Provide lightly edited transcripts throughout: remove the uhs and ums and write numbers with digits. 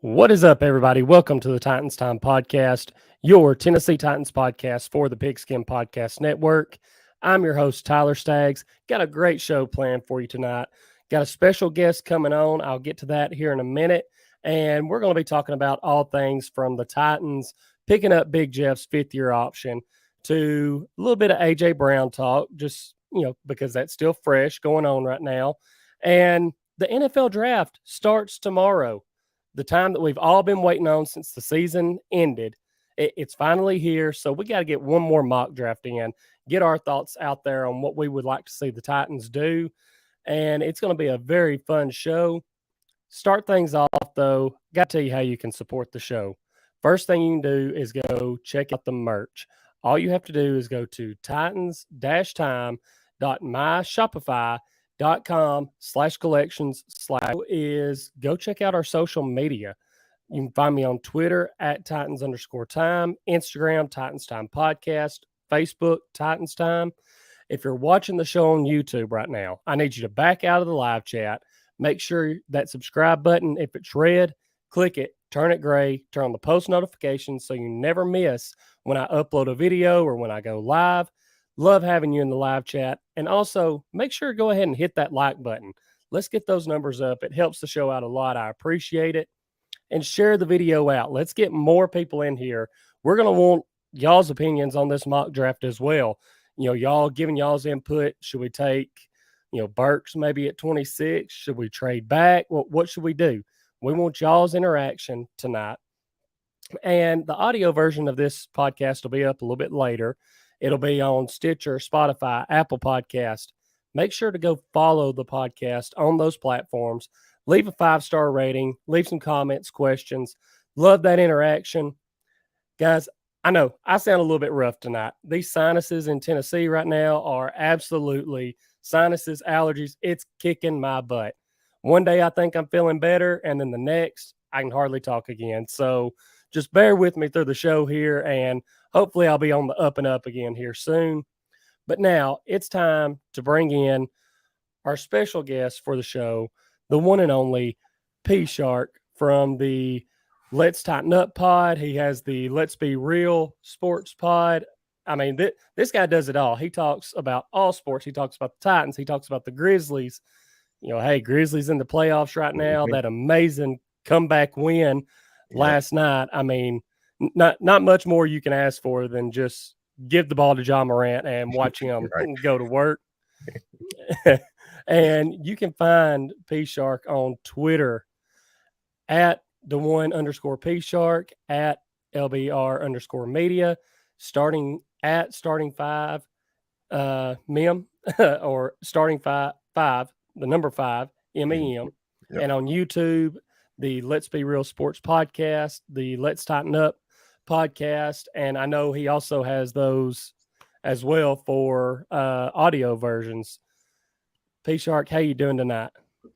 What is up, everybody? Welcome to the Titans Time Podcast, your Tennessee Titans podcast for the Pigskin Podcast Network. I'm your host, Tyler Staggs. Got a great show planned for you tonight. Got a special guest coming on. I'll get to that here in a minute. And we're going to be talking about all things from the Titans picking up Big Jeff's fifth-year option to a little bit of A.J. Brown talk, just, because that's still fresh going on right now. And the NFL Draft starts tomorrow. The time that we've all been waiting on since the season ended. It's finally here, so we got to get one more mock draft in, get our thoughts out there on what we would like to see the Titans do, and it's going to be a very fun show. Start things off, though, got to tell you how you can support the show. First thing you can do is go check out the merch. All you have to do is go to titans-time.myshopify.com/collections/ is go check out our social media. You can find me on Twitter at Titans_time, Instagram, Titans Time Podcast, Facebook, Titans Time. If you're watching the show on YouTube right now, I need you to back out of the live chat. Make sure that subscribe button, if it's red, click it, turn it gray, turn on the post notifications so you never miss when I upload a video or when I go live. Love having you in the live chat. And also, make sure to go ahead and hit that like button. Let's get those numbers up. It helps the show out a lot. I appreciate it. And share the video out. Let's get more people in here. We're going to want y'all's opinions on this mock draft as well. Y'all giving y'all's input. Should we take, Burks maybe at 26? Should we trade back? What should we do? We want y'all's interaction tonight. And the audio version of this podcast will be up a little bit later. It'll be on Stitcher, Spotify, Apple Podcast. Make sure to go follow the podcast on those platforms. Leave a 5-star rating. Leave some comments, questions. Love that interaction. Guys, I know I sound a little bit rough tonight. These sinuses in Tennessee right now are absolutely sinuses, allergies. It's kicking my butt. One day I think I'm feeling better, and then the next I can hardly talk again. So just bear with me through the show here, and hopefully I'll be on the up and up again here soon. But now it's time to bring in our special guest for the show, the one and only P.Shark from the Let's Tighten Up pod. He has the Let's Be Real sports pod. I mean, this guy does it all. He talks about all sports. He talks about the Titans. He talks about the Grizzlies. Hey, Grizzlies in the playoffs right now. That amazing comeback win last night. I mean, not much more you can ask for than just give the ball to John Morant and watch him go to work. And you can find P.Shark on Twitter at @the1_P.Shark, at LBR_media, starting 5 MEM or starting 5, the number 5 MEM. Yep. And on YouTube, the Let's Be Real Sports podcast, the Let's Tighten Up podcast. And I know he also has those as well for audio versions. P.Shark, how you doing tonight?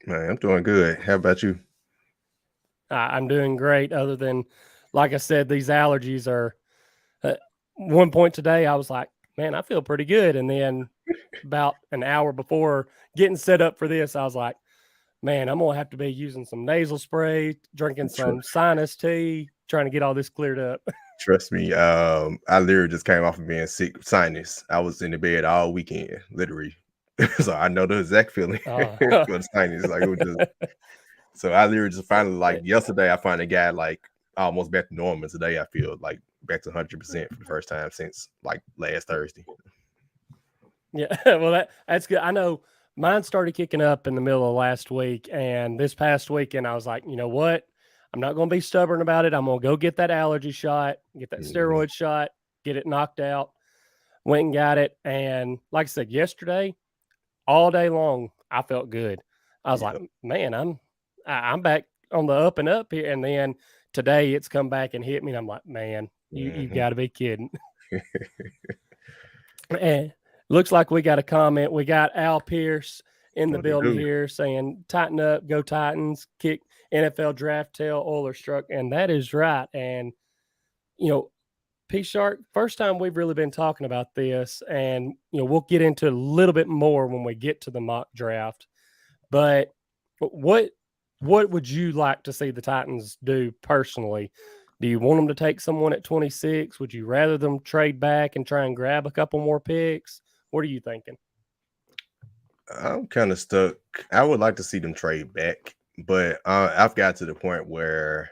Man, I'm doing good. How about you? I'm doing great, other than, like I said, these allergies are one point today I was like, man, I feel pretty good. And then about an hour before getting set up for this, I was like, man, I'm going to have to be using some nasal spray, drinking some sinus tea, trying to get all this cleared up. Trust me, I literally just came off of being sick with sinus. I was in the bed all weekend, literally. So I know the exact feeling for the sinus. Like, it was just, so I literally just finally, yesterday, I finally got almost back to normal. Today, I feel like back to 100% for the first time since last Thursday. Yeah, well, that's good. I know mine started kicking up in the middle of last week, and this past weekend, I was like, you know what? I'm not going to be stubborn about it. I'm going to go get that allergy shot, get that steroid shot, get it knocked out. Went and got it, and like I said, yesterday, all day long, I felt good. I was like, man, I'm back on the up and up here. And then today it's come back and hit me. And I'm like, man, you got to be kidding. And looks like we got a comment. We got Al Pierce in the building here saying, tighten up, go Titans, kick NFL draft tail, Oilers struck. And that is right. And, P.Shark, first time we've really been talking about this, and we'll get into a little bit more when we get to the mock draft. But what what would you like to see the Titans do personally? Do you want them to take someone at 26? Would you rather them trade back and try and grab a couple more picks? What are you thinking? I'm kind of stuck. I would like to see them trade back, but I've got to the point where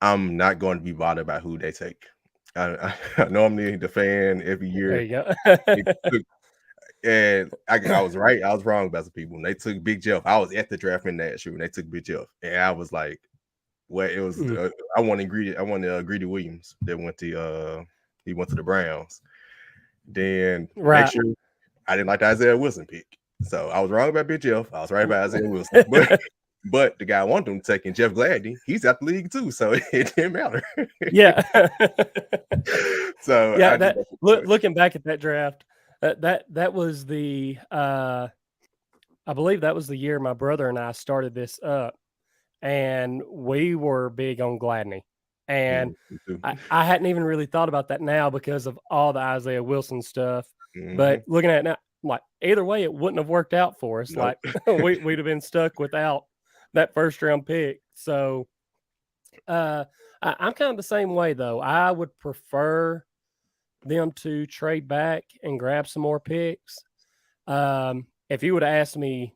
I'm not going to be bothered by who they take. I normally the fan every There year. you go. And I was right. I was wrong about some people. When they took Big Jeff, I was at the draft in that year when they took Big Jeff, and I was like, "Well, it was." I wanted Greedy Williams that went to he went to the Browns. Then next year, I didn't like the Isaiah Wilson pick, so I was wrong about Big Jeff. I was right about Isaiah Wilson, but the guy I wanted them taking Jeff Gladney, he's out the league too, so it didn't matter. Yeah. So yeah, looking back at that draft. That was the I believe that was the year my brother and I started this up, and we were big on Gladney. And I hadn't even really thought about that now because of all the Isaiah Wilson stuff. But looking at it now, like either way, it wouldn't have worked out for us. Nope. Like we'd have been stuck without that first round pick. So I'm kind of the same way though. I would prefer them to trade back and grab some more picks. If you would have asked me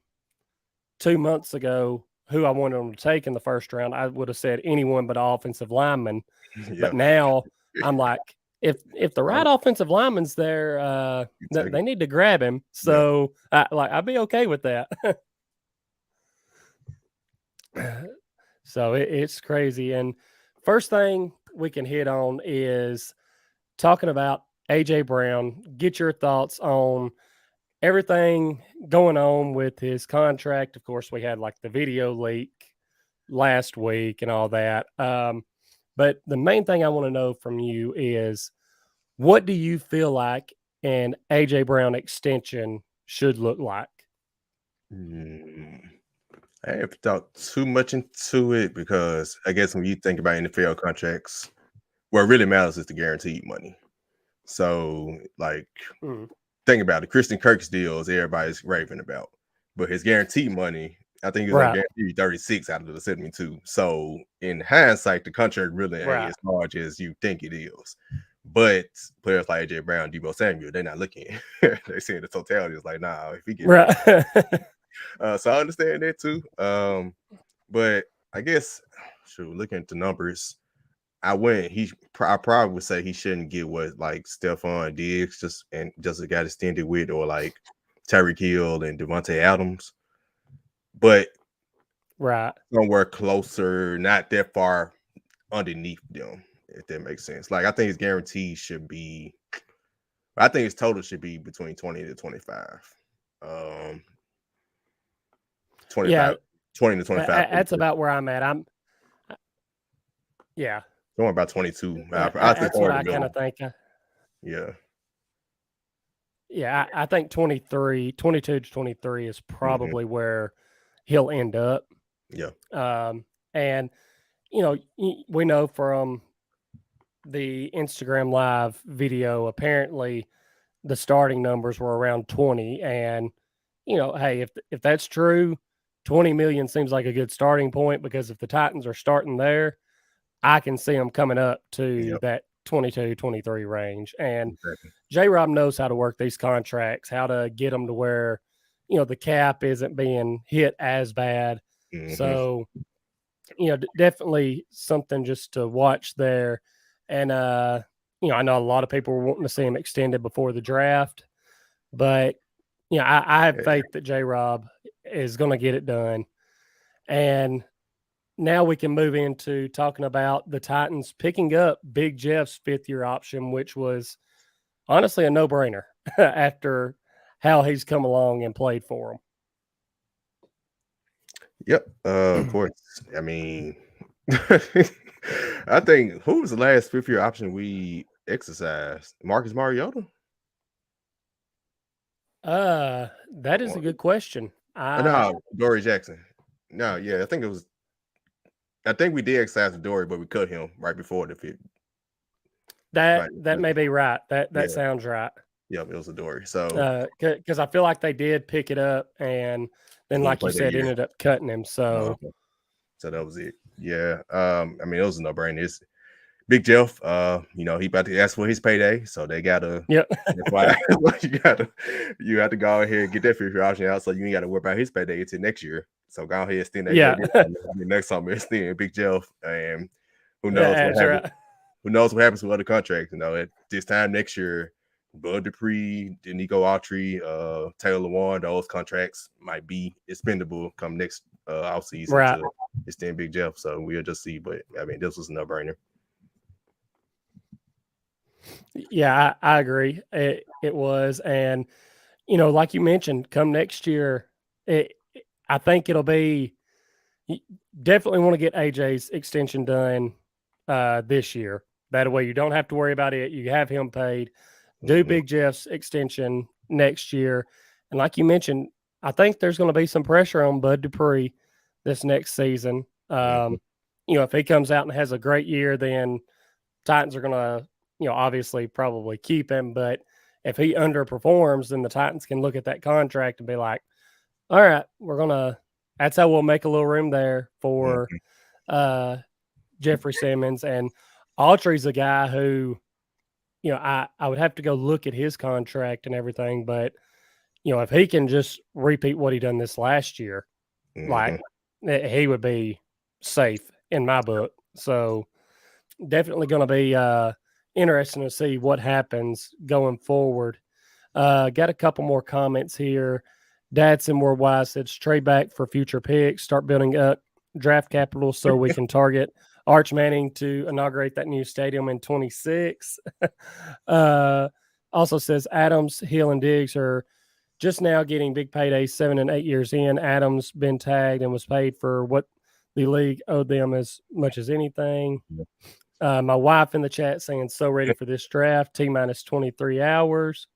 2 months ago who I wanted them to take in the first round, I would have said anyone but an offensive lineman. Yeah. But now I'm like, if the right offensive lineman's there, they need to grab him. So I'd be okay with that. So it's crazy. And first thing we can hit on is talking about A.J. Brown. Get your thoughts on everything going on with his contract. Of course, we had like the video leak last week and all that. But the main thing I want to know from you is, what do you feel like an A.J. Brown extension should look like? I haven't thought too much into it because I guess when you think about NFL contracts, what really matters is the guaranteed money. So, like, think about it. Christian Kirk's deals, everybody's raving about, but his guaranteed money, I think, is guaranteed 36 out of the 72. So, in hindsight, the contract really ain't as large as you think it is. But players like AJ Brown, Deebo Samuel, they're not looking. They see the totality is like, nah, if he gets so I understand that too. But I guess, looking at the numbers, I probably would say he shouldn't get what like Stephon Diggs just got extended with, or like Tyreek Hill and Devontae Adams, but somewhere closer, not that far underneath them, if that makes sense. Like I think his guarantee should be, I think his total should be between 20 to 25. 20 to 25. That's about where I'm at. Going about 22. That's what I kind of think. I think 22 to 23 is probably where he'll end up. Yeah. And, we know from the Instagram Live video, apparently the starting numbers were around 20. And, hey, if that's true, 20 million seems like a good starting point, because if the Titans are starting there, I can see them coming up to that 22, 23 range. And J-Rob knows how to work these contracts, how to get them to where, the cap isn't being hit as bad. So, definitely something just to watch there. And, I know a lot of people were wanting to see him extended before the draft, but, I have faith that J-Rob is going to get it done. And now we can move into talking about the Titans picking up Big Jeff's 5th-year option, which was honestly a no-brainer after how he's come along and played for him. Yep. Of course. I mean, I think, who was the last 5th-year option we exercised? Marcus Mariota? That is a good question. No, Dory Jackson. No, I think it was. I think we did exercise with Dory, but we cut him right before the 5th. That may be right. That sounds right. Yep, it was a Dory. So because I feel like they did pick it up, and then, like you said, ended up cutting him. So So that was it. Yeah. I mean, it was a no-brainer. It's Big Jeff, he about to ask for his payday, so they gotta. Yep. That's why you have to go ahead and get that fifth year option out, so you ain't got to worry about his payday until next year. So go ahead and extend that. Yeah. Next summer, extend Big Jeff, and who Yeah, knows what that's happens? right. Who knows what happens with other contracts? At this time next year, Bud Dupree, Nico Autry, Taylor Lewan, those contracts might be expendable come next offseason Right. to extend Big Jeff. So we'll just see. But I mean, this was a no-brainer. Yeah, I agree. It was, and like you mentioned, come next year, I think it'll be definitely want to get AJ's extension done this year. That way, you don't have to worry about it. You have him paid. Do Big Jeff's extension next year, and like you mentioned, I think there's going to be some pressure on Bud Dupree this next season. If he comes out and has a great year, then Titans are going to obviously probably keep him, but if he underperforms, then the Titans can look at that contract and be like, all right, that's how we'll make a little room there for Jeffrey Simmons. And Autry's a guy who, I would have to go look at his contract and everything, but if he can just repeat what he done this last year, like he would be safe in my book. So definitely going to be interesting to see what happens going forward. Got a couple more comments here. Dadson Worldwide says trade back for future picks, start building up draft capital so we can target Arch Manning to inaugurate that new stadium in 26. Also says Adams, Hill, and Diggs are just now getting big paydays 7 and 8 years in. Adams been tagged and was paid for what the league owed them as much as anything. My wife in the chat saying so ready for this draft. T-minus 23 hours.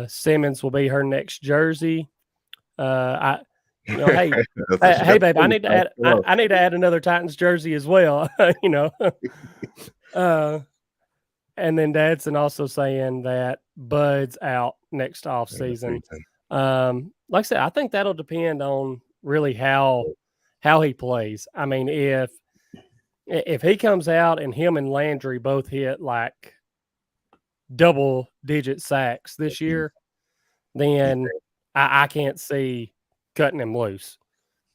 Simmons will be her next jersey. Hey, babe, I need to add another Titans jersey as well. And then Dadson also saying that Bud's out next off season. Like I said, I think that'll depend on really how he plays. I mean, if he comes out and him and Landry both hit like double-digit sacks this year, then I can't see cutting him loose.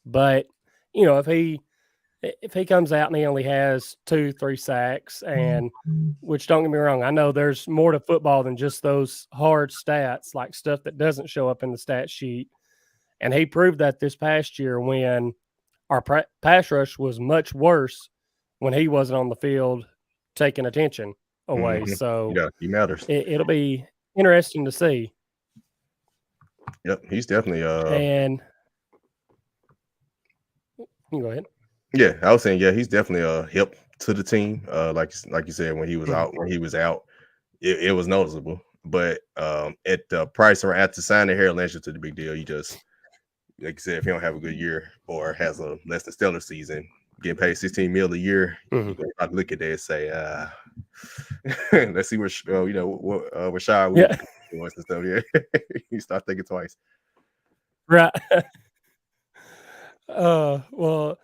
But if he comes out and he only has 2-3 sacks, and which don't get me wrong, I know there's more to football than just those hard stats, like stuff that doesn't show up in the stat sheet. And he proved that this past year when our pass rush was much worse when he wasn't on the field taking attention away. So he matters. It'll be interesting to see. Yep, he's definitely and you go ahead. Yeah, I was saying, he's definitely a help to the team. Like you said, when he was out, it was noticeable. But at the price or after signing Harold Lynch to the big deal, you just, like you said, if you don't have a good year or has a less than stellar season, getting paid $16 million a year, you gotta look at that and say, let's see what Rashad wants and stuff. Yeah, you start thinking twice. Right. Well,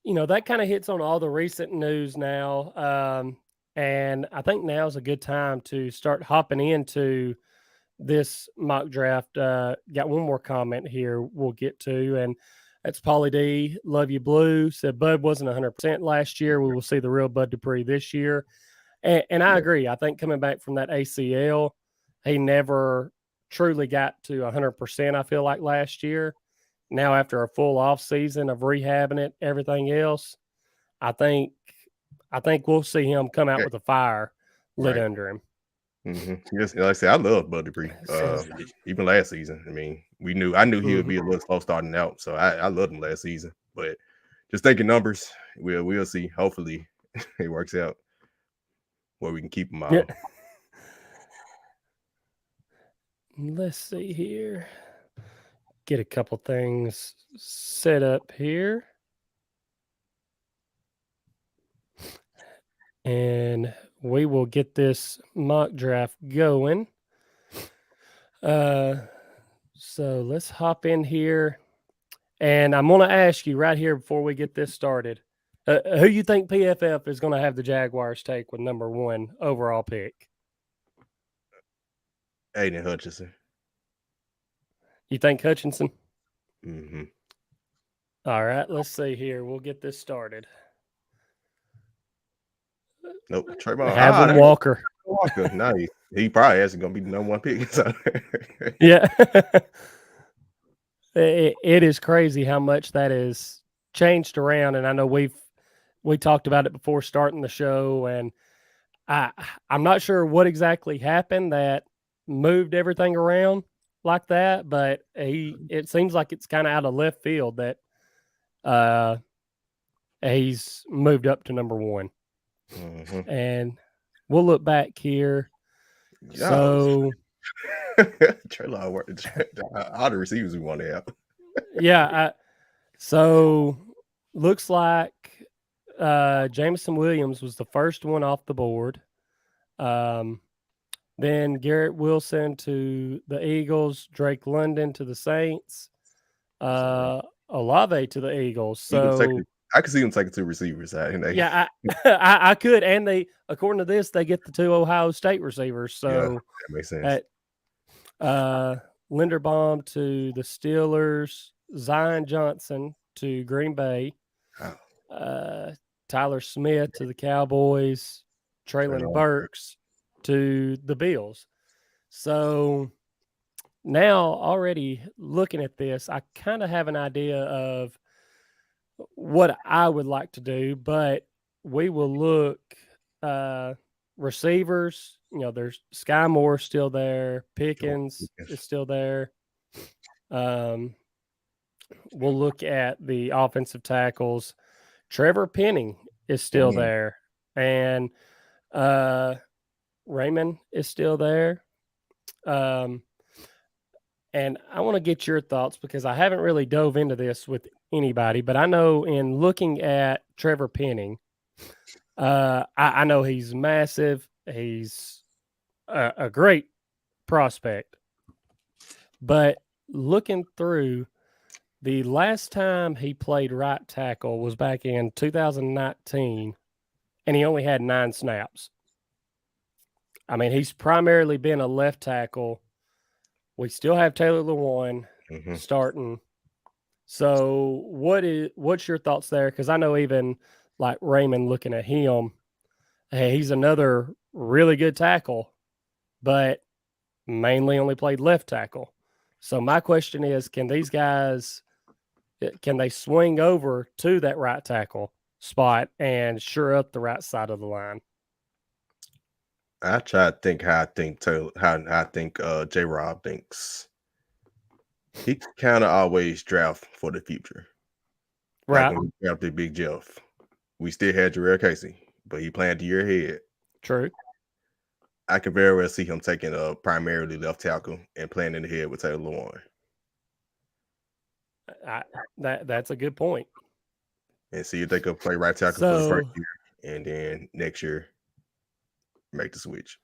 that kind of hits on all the recent news now. And I think now is a good time to start hopping into this mock draft. Got one more comment here we'll get to, and that's Paulie D. Love you, Blue. Said Bud wasn't 100% last year. We will see the real Bud Dupree this year. And I agree. I think coming back from that ACL, he never truly got to 100%, I feel like, last year. Now, after a full off season of rehabbing it, everything else, I think we'll see him come out with a fire lit under him. Yes, like I said, I love Bud Dupree. Even last season, I mean, I knew he would be a little slow starting out, so I loved him last season. But just thinking numbers, we'll see. Hopefully, it works out where we can keep him out. Yeah. Let's see here. Get a couple things set up here. And we will get this mock draft going. So let's hop in here. And I'm going to ask you right here before we get this started, who you think PFF is going to have the Jaguars take with number 1 overall pick? Aiden Hutchinson. You think Hutchinson? Mm-hmm. All right, let's see here. We'll get this started. Nope, Trayvon. Have Walker. Walker. No, he probably actually going to be the number 1 pick. So. Yeah. It is crazy how much that is changed around. And I know we talked about it before starting the show, and I'm not sure what exactly happened that moved everything around like that, but it seems like it's kind of out of left field that he's moved up to number 1. Mm-hmm. And we'll look back here. Yeah. So all the receivers we want to have. Yeah. So looks like Jameson Williams was the first one off the board. Then Garrett Wilson to the Eagles, Drake London to the Saints, Olave to the Eagles. So I could see them taking 2 receivers. Yeah, I could. And they, according to this, they get the 2 Ohio State receivers. So yeah, that makes sense. Linderbaum to the Steelers, Zion Johnson to Green Bay, Tyler Smith to the Cowboys, Treylon Burks to the Bills. So now, already looking at this, I kind of have an idea of what I would like to do, but we will look receivers. There's Sky Moore still there. Pickens is still there. We'll look at the offensive tackles. Trevor Penning is still there. And Raymond is still there. And I want to get your thoughts because I haven't really dove into this with anybody, but I know in looking at Trevor Penning, I know he's massive. He's a great prospect. But looking through, the last time he played right tackle was back in 2019, and he only had 9 snaps. I mean, he's primarily been a left tackle. We still have Taylor Lewan starting. So what's your thoughts there? Because I know even like Raymond looking at him, hey, he's another really good tackle, but mainly only played left tackle. So my question is, can these guys, can they swing over to that right tackle spot and shore up the right side of the line? I try to think how I think J-Rob thinks. He kind of always draft for the future. Right. Like when we drafted Big Jeff, we still had Jarrell Casey, but he planned the year ahead. True. I could very well see him taking a primarily left tackle and playing in the head with Taylor Lewan. That's a good point. And see if they could play right tackle for the first year, and then next year make the switch.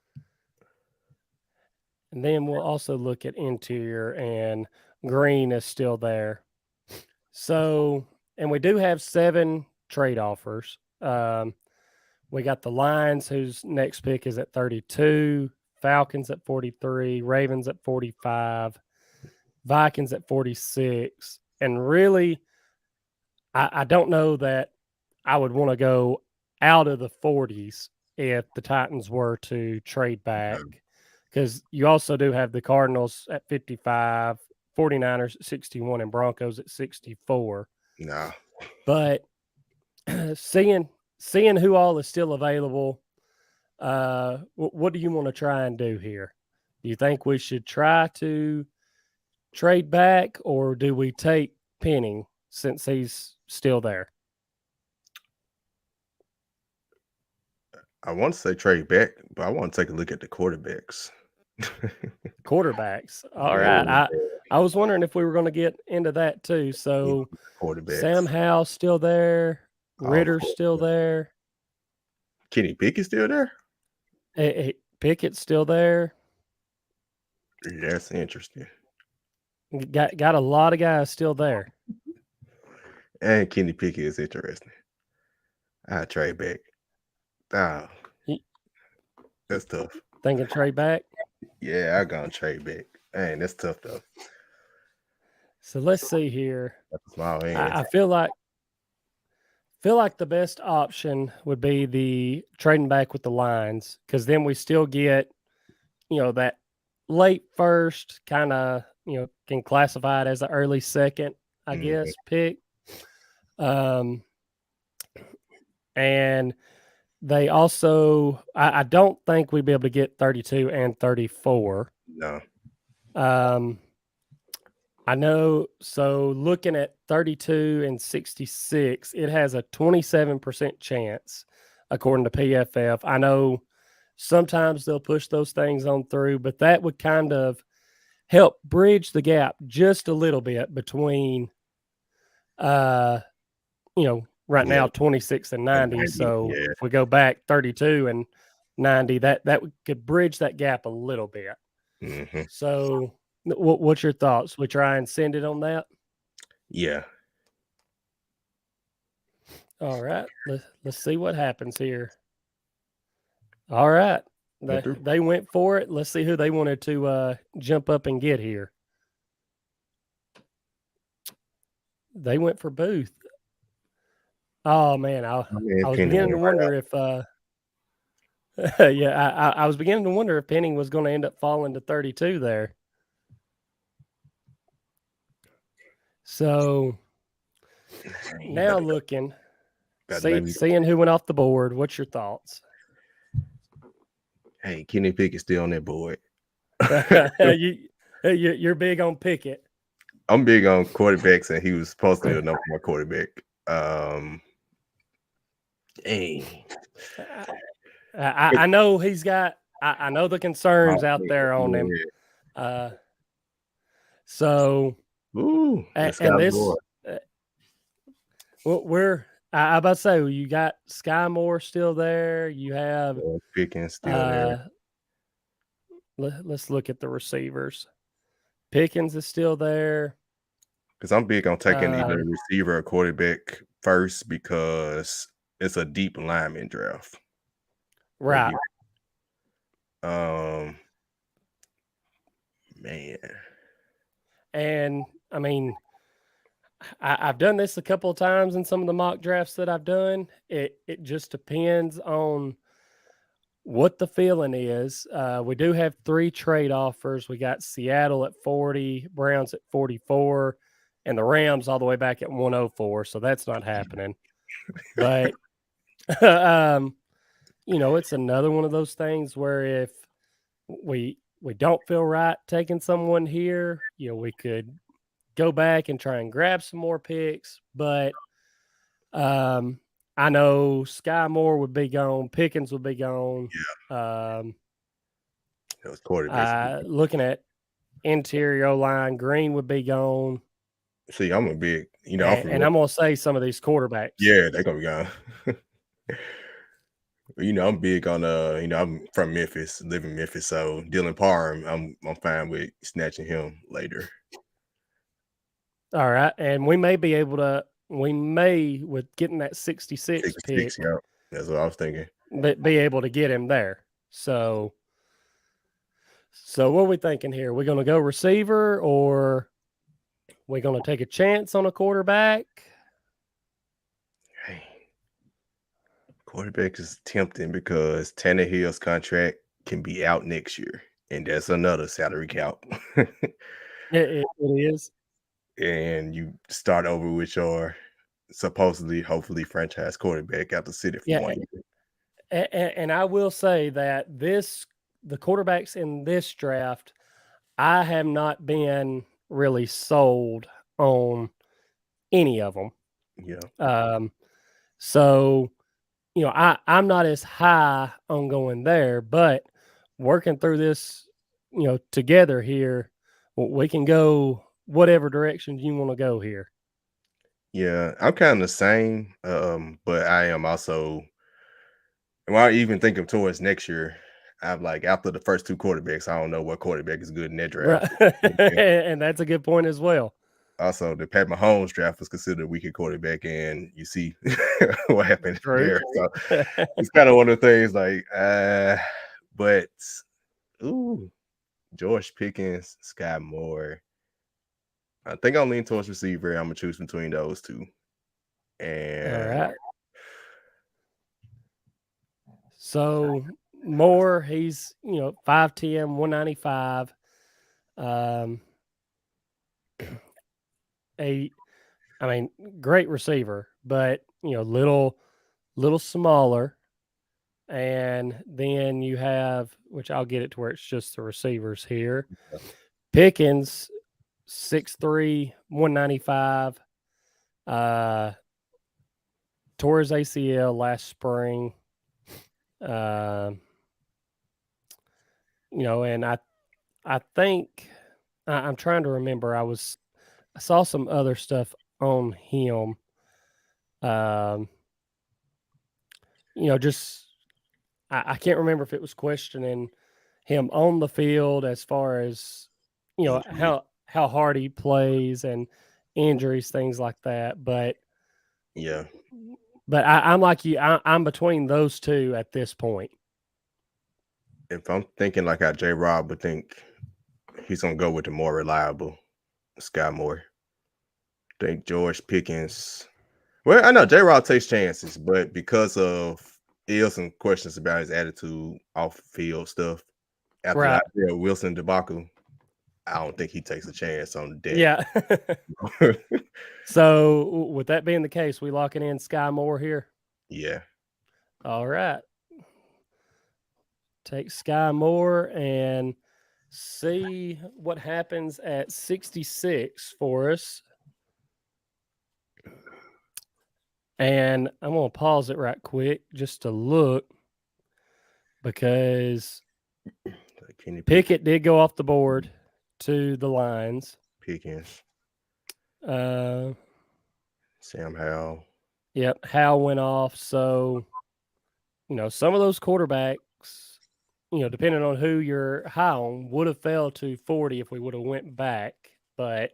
And then we'll also look at interior, and Green is still there. So, and we do have 7 trade offers. We got the Lions, whose next pick is at 32, Falcons at 43, Ravens at 45, Vikings at 46. And really, I don't know that I would want to go out of the 40s if the Titans were to trade back, because you also do have the Cardinals at 55, 49ers at 61, and Broncos at 64. Nah. But seeing who all is still available, what do you want to try and do here? Do you think we should try to trade back, or do we take Penning since he's still there? I want to say trade back, but I want to take a look at the quarterbacks. Quarterbacks. All right. I was wondering if we were going to get into that too. So Sam Howell's still there. Ritter's still there. Kenny Pickett's still there? Pickett's still there. That's interesting. Got a lot of guys still there. And Kenny Pickett is interesting. I trade back. Ah, that's tough. Thinking trade back? Yeah, I gonna trade back. Man, that's tough though. So let's see here. That's a small hand. I feel like the best option would be the trading back with the Lions, because then we still get, that late first kind of, can classify it as an early second, I guess, pick. And they also, I don't think we'd be able to get 32 and 34. No. I know. So looking at 32 and 66, it has a 27% chance, according to PFF. I know sometimes they'll push those things on through, but that would kind of help bridge the gap just a little bit between, right now 26 and 90. So if we go back 32 and 90, that could bridge that gap a little bit. So what's your thoughts? We try and send it on that? Yeah. All right. Let's see what happens here. All right. They went for it. Let's see who they wanted to jump up and get here. They went for Booth. Oh, man. I was beginning to wonder if I was beginning to wonder if Penning was going to end up falling to 32 there. So now looking, seeing who went off the board, what's your thoughts? Hey, Kenny Pickett's still on that board. You're big on Pickett. I'm big on quarterbacks, and he was supposed to be the number one quarterback. I know he's got. I know the concerns out there on him. So, and this, I about to say, you got Sky Moore still there. You have Pickens still there. Let's look at the receivers. Pickens is still there. Because I'm big on taking either a receiver or quarterback first, because it's a deep lineman draft. Right. Man. And I mean, I've done this a couple of times in some of the mock drafts that I've done. It just depends on what the feeling is. We do have 3 trade offers. We got Seattle at 40, Browns at 44, and the Rams all the way back at 104. So that's not happening. But, it's another one of those things where if we don't feel right taking someone here, we could go back and try and grab some more picks. But I know Sky Moore would be gone. Pickens would be gone. Yeah. That was quarterback. Looking at interior line, Green would be gone. See, I'm a big, and I'm going to say some of these quarterbacks. Yeah, they're going to be gone. I'm big on I'm from Memphis, live in Memphis, so Dylan Parham, I'm fine with snatching him later. All right, and we may with getting that 66 pick. Yeah, that's what I was thinking. Be able to get him there. So what are we thinking here? We're going to go receiver, or we're going to take a chance on a quarterback? Hey. Quarterback is tempting because Tannehill's contract can be out next year, and that's another salary cap. It is. And you start over with your hopefully franchise quarterback after sitting for 1 year. And I will say that the quarterbacks in this draft, I have not been really sold on any of them. Yeah. So, I'm not as high on going there, but working through this, together here, we can go whatever direction you want to go here. Yeah, I'm kind of the same, but I am also, when I even think of towards next year, I'm like, after the first 2 quarterbacks, I don't know what quarterback is good in that draft. Right. And that's a good point as well. Also, the Pat Mahomes draft was considered a weaker quarterback, and you see what happened there. So it's kind of one of the things like, but George Pickens, Sky Moore. I think I'll lean towards receiver. I'm gonna choose between those two. And all right. So Moore, he's 5'10", 195. Great receiver, but little smaller. And then you have, which I'll get it to where it's just the receivers here. Pickens, 6'3", 195. Tore his ACL last spring. And I think I'm trying to remember. I saw some other stuff on him. Just I can't remember if it was questioning him on the field as far as how hard he plays and injuries, things like that. But yeah, but I'm like you. I'm between those two at this point. if I'm thinking like how J-Rob would think, he's gonna go with the more reliable Sky Moore. I think George Pickens. Well, I know J-Rob takes chances, but because of some questions about his attitude off field stuff after Right. that Wilson debacle, I don't think he takes a chance on that. Yeah. So with that being the case, we locking in Sky Moore here? Yeah. All right. Take Sky Moore and see what happens at 66 for us. And I'm going to pause it right quick just to look, because Pickett did go off the board to the Lions. Pickens. Sam Howell. Yep, Howell went off. So, some of those quarterbacks, depending on who you're high on, would have fell to 40 if we would have went back. But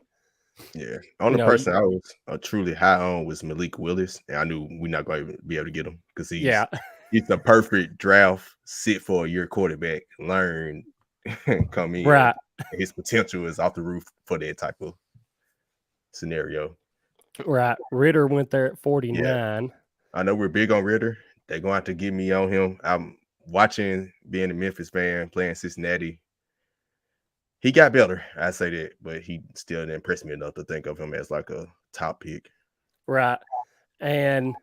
yeah, only person I was truly high on was Malik Willis, and I knew we're not going to be able to get him because he's the perfect draft sit for a year quarterback, learn, come in. Right. His potential is off the roof for that type of scenario. Right. Ritter went there at 49. Yeah. I know we're big on Ritter. They're going to have to get me on him. I'm watching, being a Memphis fan, playing Cincinnati. He got better, I say that, but he still didn't impress me enough to think of him as like a top pick. Right. And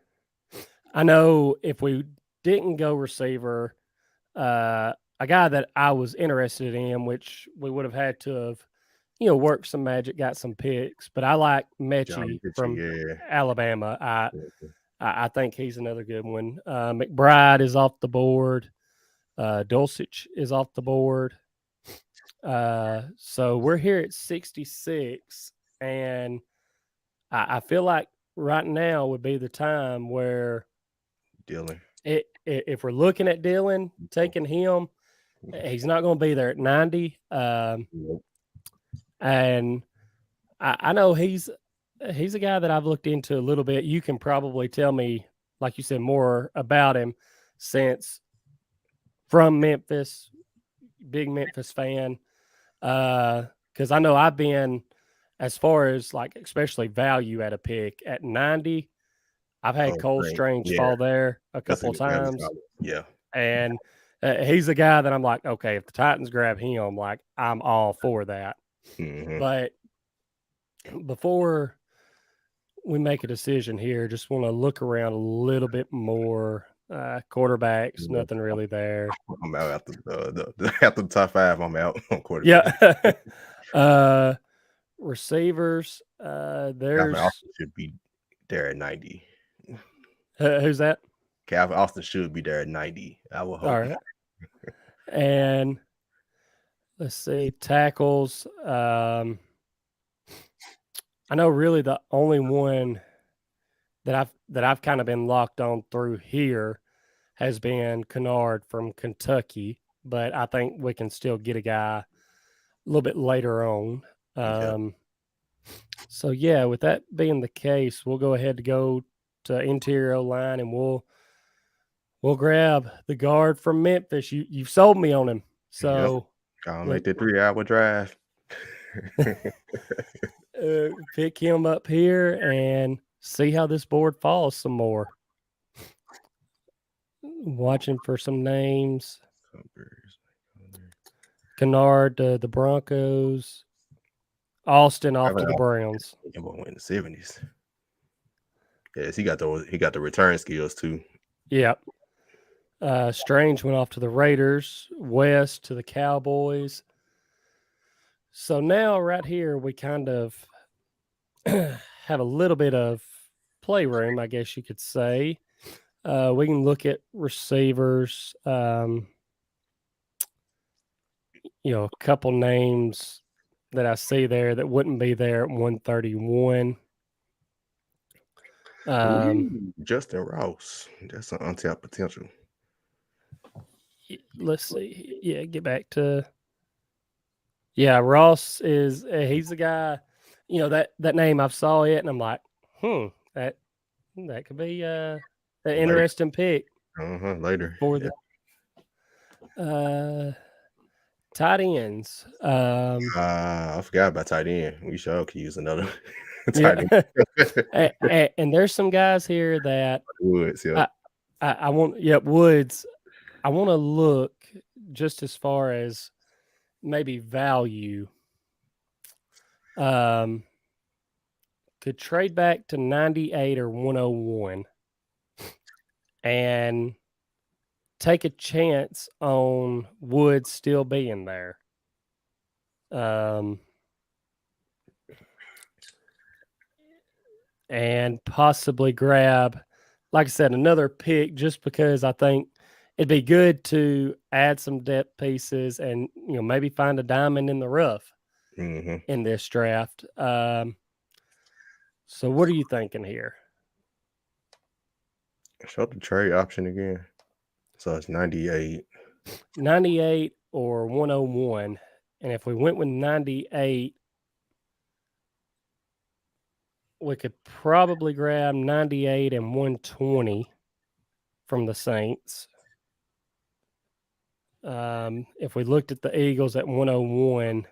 I know if we didn't go receiver, a guy that I was interested in, which we would have had to have, worked some magic, got some picks, but I like Mechie from Alabama. I think he's another good one. McBride is off the board. Dulcich is off the board. So we're here at 66, and I feel like right now would be the time where Dylan. If we're looking at Dylan, taking him, he's not going to be there at 90. And I know he's a guy that I've looked into a little bit. You can probably tell me, like you said, more about him since from Memphis, big Memphis fan. Because I know I've been, as far as like especially value at a pick at 90, I've had Cole Strange fall there a couple of times. Yeah. And he's a guy that I'm like, okay, if the Titans grab him, like I'm all for that. Mm-hmm. But before we make a decision here, just want to look around a little bit more. Quarterbacks, nothing really there. I'm out after the top 5. I'm out on quarterback. Yeah. Receivers. There's Calvin Austin should be there at 90. Who's that? Calvin Austin should be there at 90. I will hope. All right. And let's see, tackles. I know really the only one that I've kind of been locked on through here has been Kennard from Kentucky, but I think we can still get a guy a little bit later on. So yeah, with that being the case, we'll go ahead to go to interior O-line, and we'll grab the guard from Memphis. You've sold me on him. So I'll make the 3-hour drive. Pick him up here and see how this board falls some more. Watching for some names. Kennard to the Broncos. Austin off to the Browns. He went in the 70s. Yes, he got the return skills too. Yeah. Strange went off to the Raiders. West to the Cowboys. So now right here we kind of have a little bit of playroom, I guess you could say. We can look at receivers. A couple names that I see there that wouldn't be there at 131. Justin Ross. That's an untapped potential. Let's see. Yeah, get back to. Yeah, Ross he's the guy. That name I saw it and I'm like, that could be an interesting pick. Later for the tight ends. I forgot about tight end. We sure could use another tight end. And there's some guys here that Woods. Yeah, I want. Yep, Woods. I want to look just as far as maybe value. Could trade back to 98 or 101 and take a chance on Woods still being there. And possibly grab, like I said, another pick just because I think it'd be good to add some depth pieces and, maybe find a diamond in the rough in this draft. So what are you thinking here? Show the trade option again. So it's 98. 98 or 101. And if we went with 98, we could probably grab 98 and 120 from the Saints. If we looked at the Eagles at 101,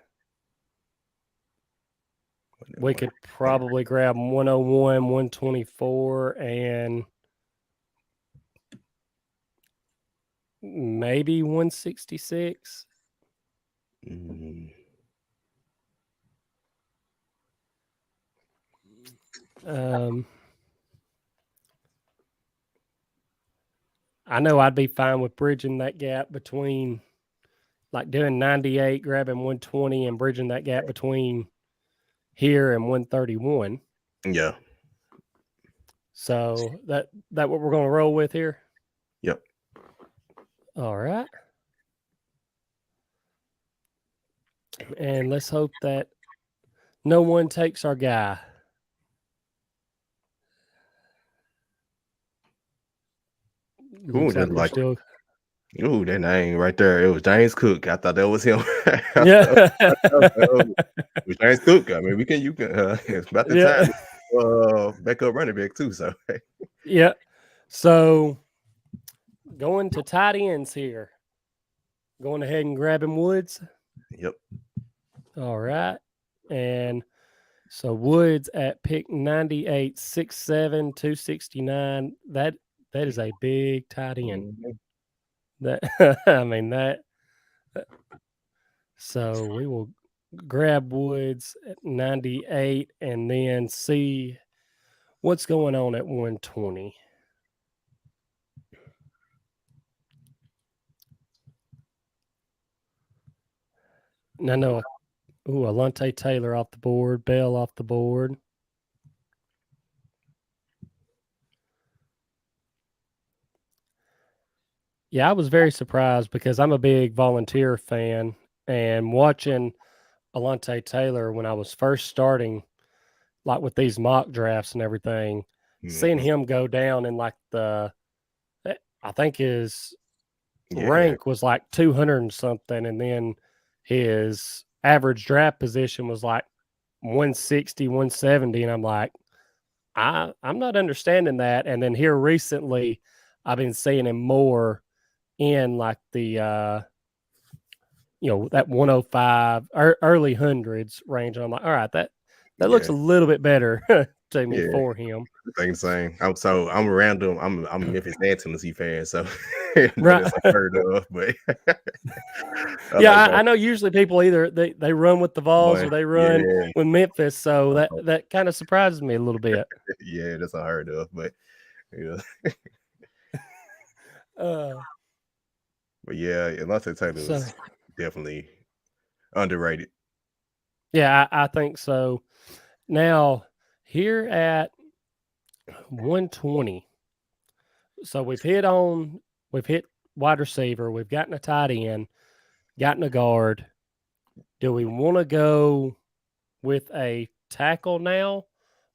we could probably grab 101, 124, and maybe 166. I know I'd be fine with bridging that gap between, like doing 98, grabbing 120, and bridging that gap between here and 131. Yeah. So that what we're going to roll with here? Yep. All right. And let's hope that no one takes our guy. Ooh, that name right there. It was James Cook. I thought that was him. Yeah. It was James Cook. I mean, you can it's about the time backup running back too. So yeah. So going to tight ends here. Going ahead and grabbing Woods. Yep. All right. And so Woods at pick 98, 6'7", 269. That is a big tight end. That I mean that. So we will grab Woods at 98 and then see what's going on at 120. No. Alante Taylor off the board. Bell off the board. Yeah, I was very surprised because I'm a big Volunteer fan, and watching Alante Taylor when I was first starting, like with these mock drafts and everything, seeing him go down in like I think his rank was like 200 and something, and then his average draft position was like 160, 170, and I'm like, I'm not understanding that. And then here recently, I've been seeing him more in like the that 105 early hundreds range. And I'm like, all right, that looks a little bit better to me for him. Same. I'm random. I'm a Memphis and Tennessee fan, so right. It's unheard of. But I know usually people either they run with the Vols or they run with Memphis, so that kind of surprises me a little bit. Yeah, that's unheard of, but but yeah, Alante Taylor was definitely underrated. Yeah, I think so. Now here at 120, so we've hit wide receiver, we've gotten a tight end, gotten a guard. Do we want to go with a tackle now,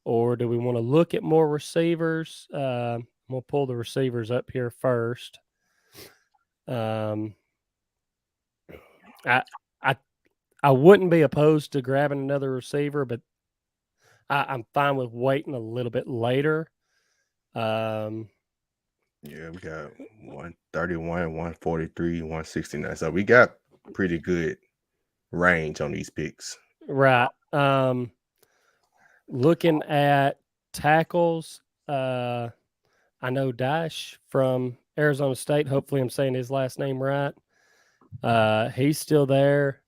or do we want to look at more receivers? We'll pull the receivers up here first. I wouldn't be opposed to grabbing another receiver, but I'm fine with waiting a little bit later. We got 131, 143, 169. So we got pretty good range on these picks. Right. Looking at tackles, I know Dash from Arizona State. Hopefully I'm saying his last name right. He's still there.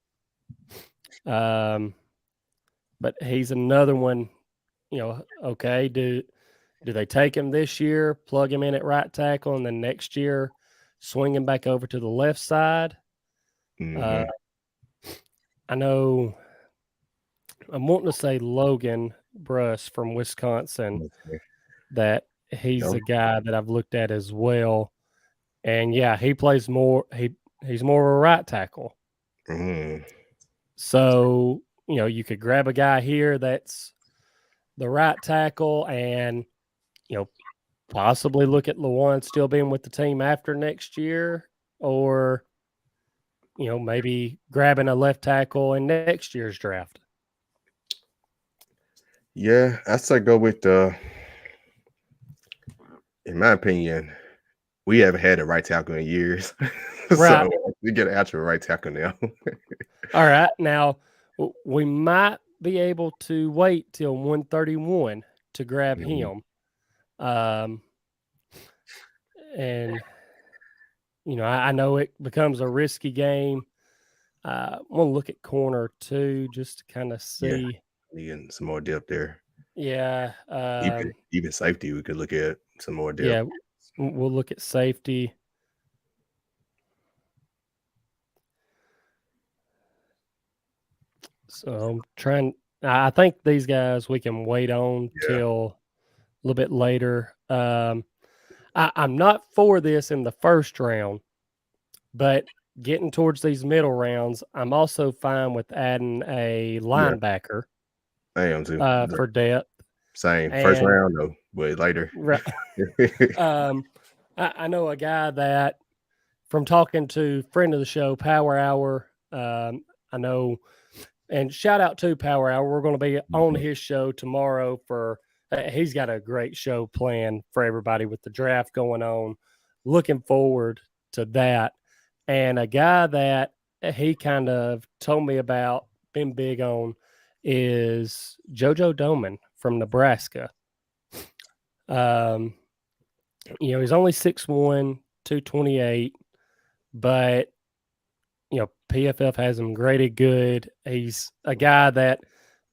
But he's another one, okay, do they take him this year, plug him in at right tackle, and then next year swing him back over to the left side? I know I'm wanting to say Logan Bruss from Wisconsin, that he's a guy that I've looked at as well. And he plays more, he's more of a right tackle. So, you could grab a guy here that's the right tackle and, possibly look at Lawan still being with the team after next year, or, maybe grabbing a left tackle in next year's draft. Yeah, I'd say go with in my opinion, we haven't had a right tackle in years. Right. So we get an actual right tackle now. All right. Now, we might be able to wait till 131 to grab him. And, I know it becomes a risky game. We'll look at corner too, just to kind of see. Needing some more depth there. Yeah. Even safety, we could look at some more depth. Yeah, we'll look at safety. So I think these guys we can wait on till a little bit later. I'm not for this in the first round, but getting towards these middle rounds, I'm also fine with adding a linebacker. I am too. For depth. Same. First round though, but later. Right. I know a guy that, from talking to friend of the show, Power Hour, I know, and shout out to Power Hour. We're going to be on his show tomorrow for, he's got a great show planned for everybody with the draft going on. Looking forward to that. And a guy that he kind of told me about, been big on, is JoJo Doman from Nebraska. He's only 6'1", 228, but PFF has him graded good. He's a guy that,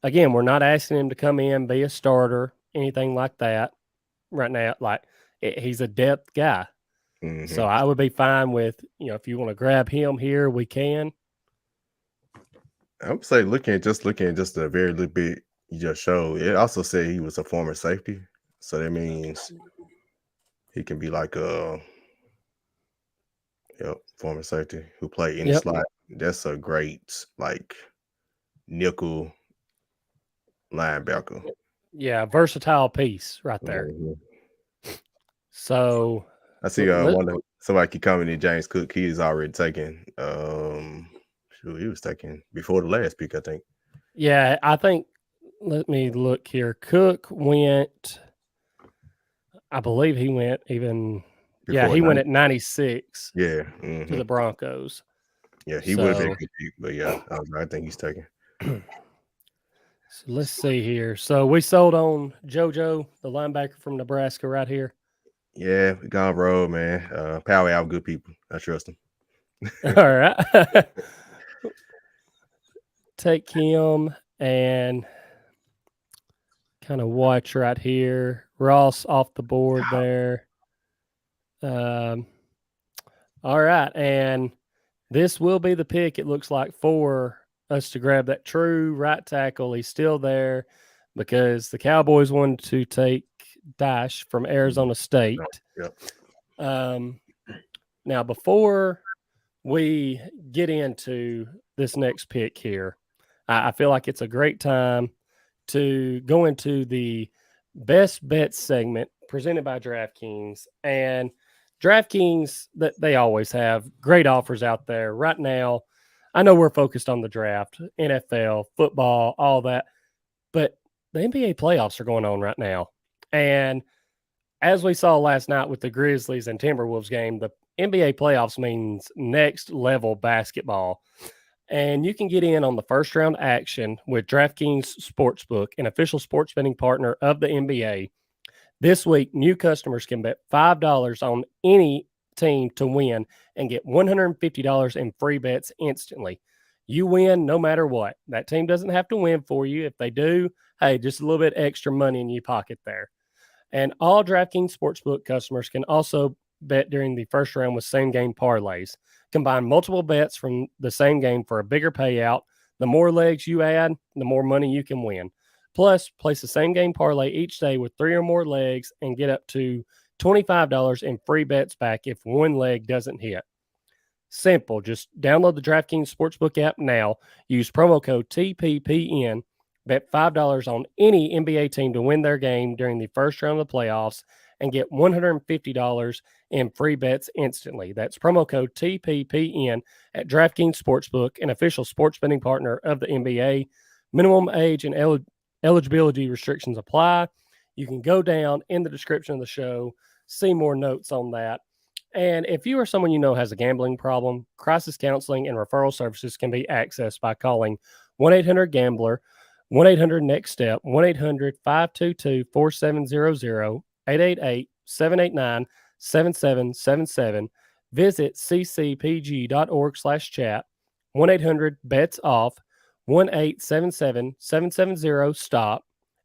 again, we're not asking him to come in, be a starter, anything like that right now. Like, he's a depth guy. So I would be fine with, if you want to grab him here, we can. I would say looking at just a very little bit you just showed, it also said he was a former safety. So that means he can be like a former safety who played in the slot. That's a great nickel linebacker. Yeah, versatile piece right there. So I see somebody keep coming in. James Cook, he is already taken. He was taken before the last pick, I think. Yeah, I think let me look here. Cook went, I believe he went even, he went at 96 to the Broncos. Yeah, he would have been a good pick, but yeah, I think he's taken. So let's see here. So we sold on JoJo, the linebacker from Nebraska, right here. Yeah, we gone road, man. Power out, good people. I trust him. All right. Take him and kind of watch right here. Ross off the board there. All right. And this will be the pick, it looks like, for us to grab that true right tackle. He's still there because the Cowboys wanted to take Dash from Arizona State. Yep. Now, before we get into this next pick here, I feel like it's a great time to go into the best bets segment presented by DraftKings. And DraftKings, that they always have great offers out there right now. I know we're focused on the draft, NFL, football, all that, but the NBA playoffs are going on right now. And as we saw last night with the Grizzlies and Timberwolves game, the NBA playoffs means next level basketball. And you can get in on the first round action with DraftKings Sportsbook, an official sports betting partner of the NBA. This week, new customers can bet $5 on any team to win and get $150 in free bets instantly. You win no matter what. That team doesn't have to win for you. If they do, hey, just a little bit extra money in your pocket there. And all DraftKings Sportsbook customers can also bet during the first round with same-game parlays. Combine multiple bets from the same game for a bigger payout. The more legs you add, the more money you can win. Plus, place the same game parlay each day with 3 or more legs and get up to $25 in free bets back if one leg doesn't hit. Simple. Just download the DraftKings Sportsbook app now. Use promo code TPPN. Bet $5 on any NBA team to win their game during the first round of the playoffs and get $150 in free bets instantly. That's promo code TPPN at DraftKings Sportsbook, an official sports betting partner of the NBA. Minimum age and eligibility restrictions apply. You can go down in the description of the show, see more notes on that. And if you or someone you know has a gambling problem, crisis counseling and referral services can be accessed by calling 1-800-GAMBLER, 1-800-NEXT-STEP, 1-800-522-4700, 888-789-7777. Visit ccpg.org/chat, 1-800-BETS-OFF, 1-877-770-STOP,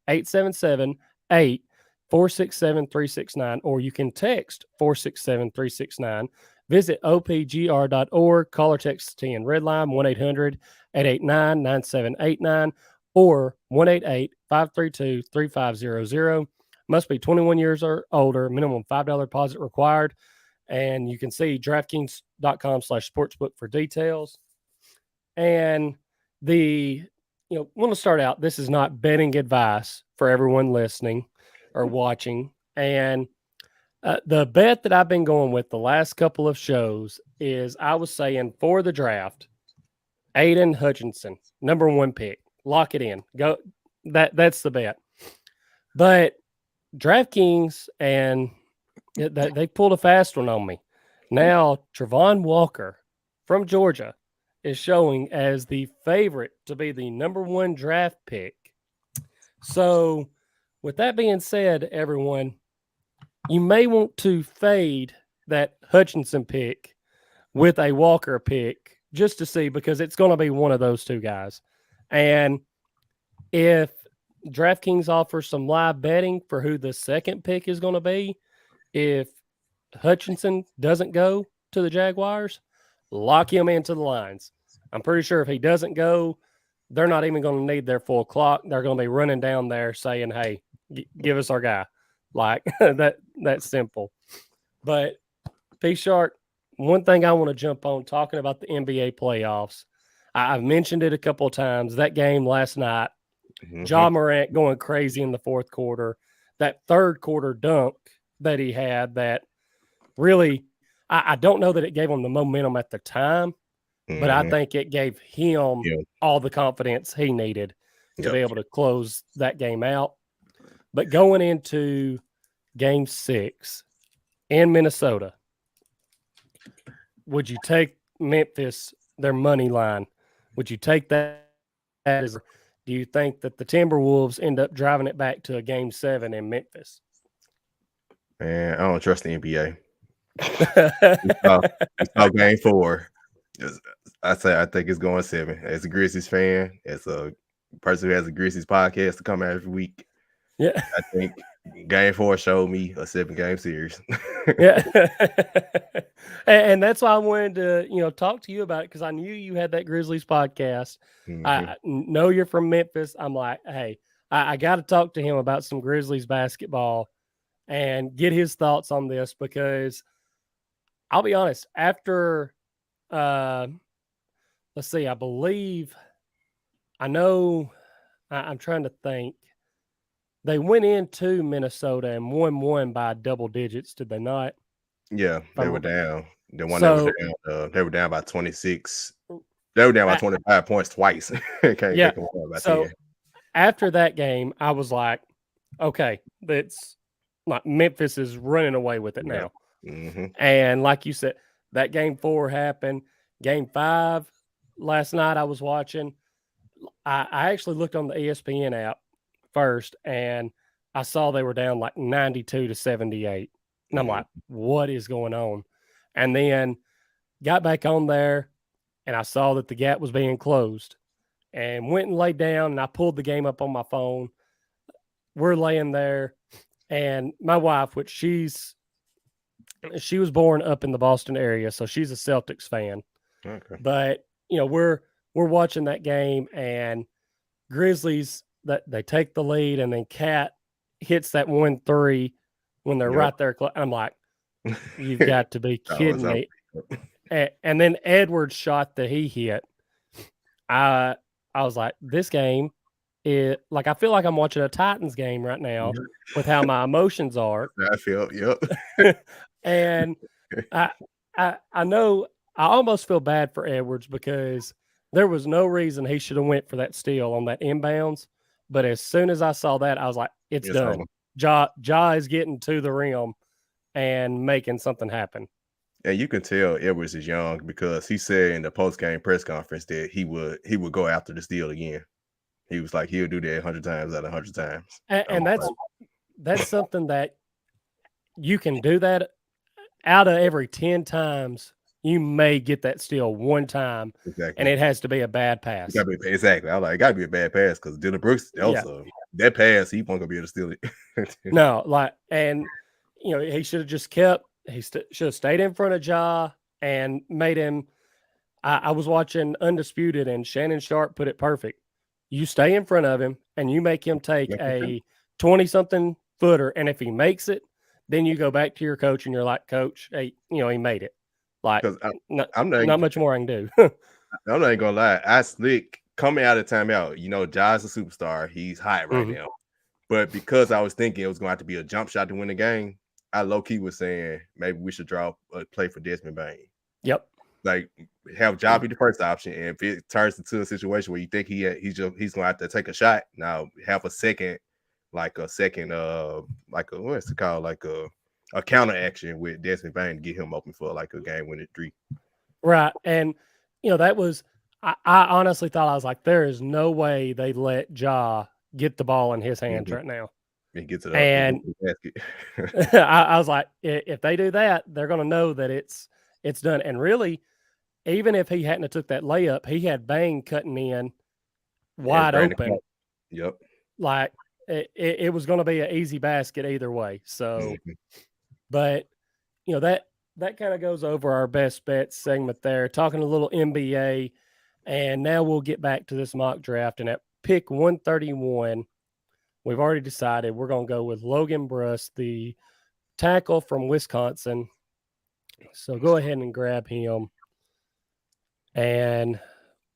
877-8-467-369, or you can text 467-369. Visit opgr.org, call or text TN Redline, 1-800-889-9789, or 1-888-532-3500. Must be 21 years or older, minimum $5 deposit required. And you can see DraftKings.com/sportsbook for details. And want to start out, this is not betting advice for everyone listening or watching. And the bet that I've been going with the last couple of shows is I was saying for the draft, Aiden Hutchinson, number 1 pick. Lock it in. Go. That's the bet. But DraftKings, and they pulled a fast one on me. Now, Travon Walker from Georgia is showing as the favorite to be the number 1 draft pick. So, with that being said, everyone, you may want to fade that Hutchinson pick with a Walker pick just to see, because it's going to be one of those two guys. And if DraftKings offers some live betting for who the second pick is going to be, if Hutchinson doesn't go to the Jaguars, lock him into the lines. I'm pretty sure if he doesn't go, they're not even going to need their full clock. They're going to be running down there saying, hey, give us our guy. Like that's simple. But P.Shark, one thing I want to jump on talking about the NBA playoffs. I've mentioned it a couple of times. That game last night, Ja Morant going crazy in the fourth quarter. That third quarter dunk that he had that really, I don't know that it gave him the momentum at the time, but I think it gave him all the confidence he needed. to be able to close that game out. But going into Game 6 in Minnesota, would you take Memphis, their money line? Would you take that as, do you think that the Timberwolves end up driving it back to a Game 7 in Memphis? Man, I don't trust the NBA. we saw Game 4. I think it's going 7. As a Grizzlies fan, as a person who has a Grizzlies podcast to come out every week, yeah, I think Game 4 showed me a 7-game series. yeah, and that's why I wanted to talk to you about it, because I knew you had that Grizzlies podcast. Mm-hmm. I know you're from Memphis. I'm like, hey, I got to talk to him about some Grizzlies basketball and get his thoughts on this, because I'll be honest, after let's see, I'm trying to think. They went into Minnesota and won one by double digits, did they not? Yeah, they were down. The one that was down, they were down by 26. They were down by 25 points twice. Yeah. So after that game, I was like, okay, that's like Memphis is running away with it now. Mm-hmm. And like you said, that Game 4 happened. Game 5 last night I was watching. I actually looked on the ESPN app first, and I saw they were down like 92-78. And I'm like, what is going on? And then got back on there, and I saw that the gap was being closed, and went and laid down, and I pulled the game up on my phone. We're laying there, and my wife, which she was born up in the Boston area, so she's a Celtics fan. Okay. But, we're watching that game, and Grizzlies, that they take the lead, and then Cat hits that 1-3 when they're right there. I'm like, you've got to be kidding me. And then Edwards' shot that he hit, I was like, this game is like, I feel like I'm watching a Titans game right now with how my emotions are. I feel, And I know I almost feel bad for Edwards, because there was no reason he should have went for that steal on that inbounds. But as soon as I saw that, I was like, it's done. Ja is getting to the rim and making something happen. And you can tell Edwards is young, because he said in the post-game press conference that he would go after the steal again. He was like, he'll do that 100 times out of 100 times. And that's something that you can do that out of every 10 times. You may get that steal one time, and it has to be a bad pass. Exactly. I was like, it got to be a bad pass, because Dylan Brooks also that pass, he wasn't gonna be able to steal it. No, and he should have just kept. He should have stayed in front of Ja and made him. I was watching Undisputed, and Shannon Sharp put it perfect. You stay in front of him, and you make him take a 20-something footer, and if he makes it, then you go back to your coach, and you're like, Coach, hey, he made it. Like, not much more I can do. I'm not gonna lie. I slick coming out of timeout. Ja's a superstar. He's hot right now. But because I was thinking it was going to have to be a jump shot to win the game, I low-key was saying maybe we should draw a play for Desmond Bane. Yep. Like, have Ja be the first option, and if it turns into a situation where you think he's going to have to take a shot, now have a second, what's it called, like a counter action with Desmond Bane to get him open for like a game-winning 3. Right, and that was I honestly thought, I was like, there is no way they let Ja get the ball in his hands right now. He gets it and I was like, if they do that, they're going to know that it's done. And really, even if he hadn't have took that layup, he had Bane cutting in wide open. Yep. Like it was going to be an easy basket either way. So, but that kind of goes over our best bets segment there, talking a little NBA. And now we'll get back to this mock draft. And at pick 131, we've already decided we're going to go with Logan Bruss, the tackle from Wisconsin. So go ahead and grab him and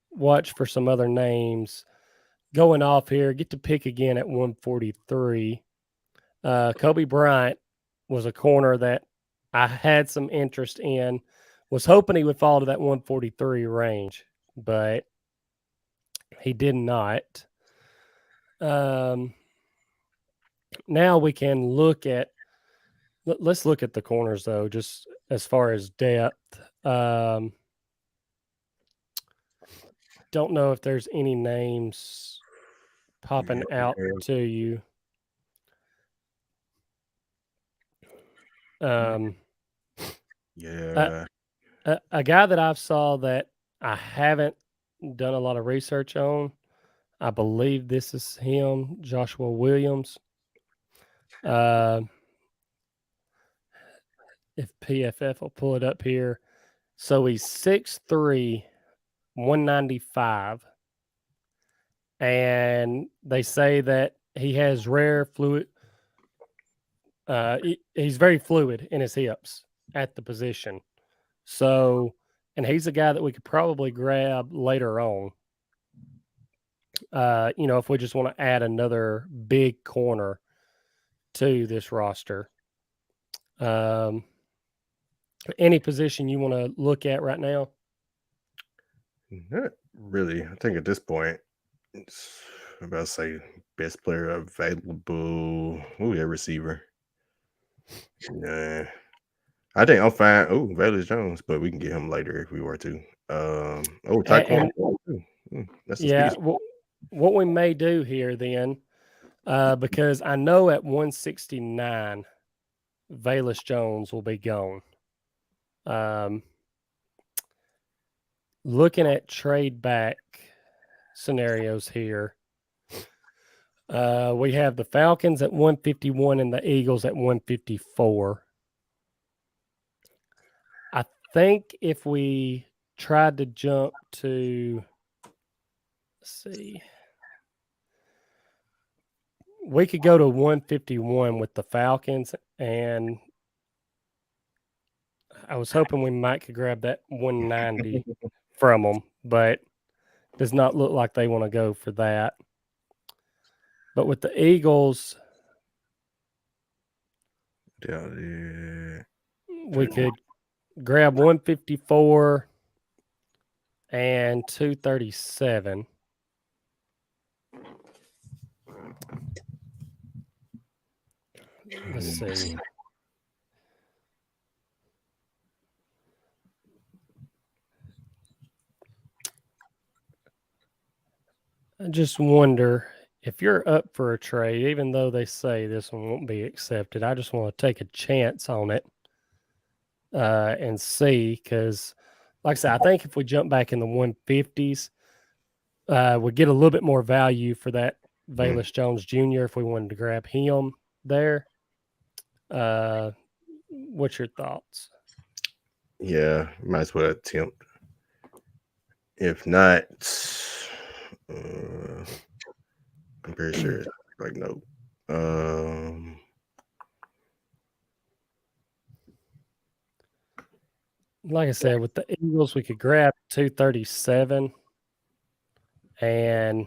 watch for some other names going off here. Get to pick again at 143. Kobe Bryant was a corner that I had some interest in, was hoping he would fall to that 143 range, but he did not. Now we can look at. Let's look at the corners though, just as far as depth. Don't know if there's any names popping out to you. Yeah. A guy that I've saw that I haven't done a lot of research on. I believe this is him, Joshua Williams. If PFF will pull it up here. So he's 6'3", 195. And they say that he has rare fluid. He's very fluid in his hips at the position. So, and he's a guy that we could probably grab later on. If we just want to add another big corner to this roster. Any position you want to look at right now? Not really. I think at this point, it's about to say best player available. Ooh, yeah, receiver. Nah. I think I'm fine. Oh, Velus Jones, but we can get him later if we were to. Taekwondo. That's a yeah. speed. What we may do here then, because I know at 169, Velus Jones will be gone. Looking at trade back scenarios here, we have the Falcons at 151 and the Eagles at 154. I think if we tried to jump to, let's see, we could go to 151 with the Falcons, and I was hoping we might could grab that 190 from them, but does not look like they want to go for that. But with the Eagles, we could grab 154 and 237. Let's see. I just wonder if you're up for a trade, even though they say this one won't be accepted. I just want to take a chance on it and see, because, like I said, I think if we jump back in the 150s, we get a little bit more value for that Velus Jones Jr. if we wanted to grab him there. What's your thoughts? Yeah, might as well attempt. If not, I'm pretty sure it's like no. Like I said, with the Eagles, we could grab 237 and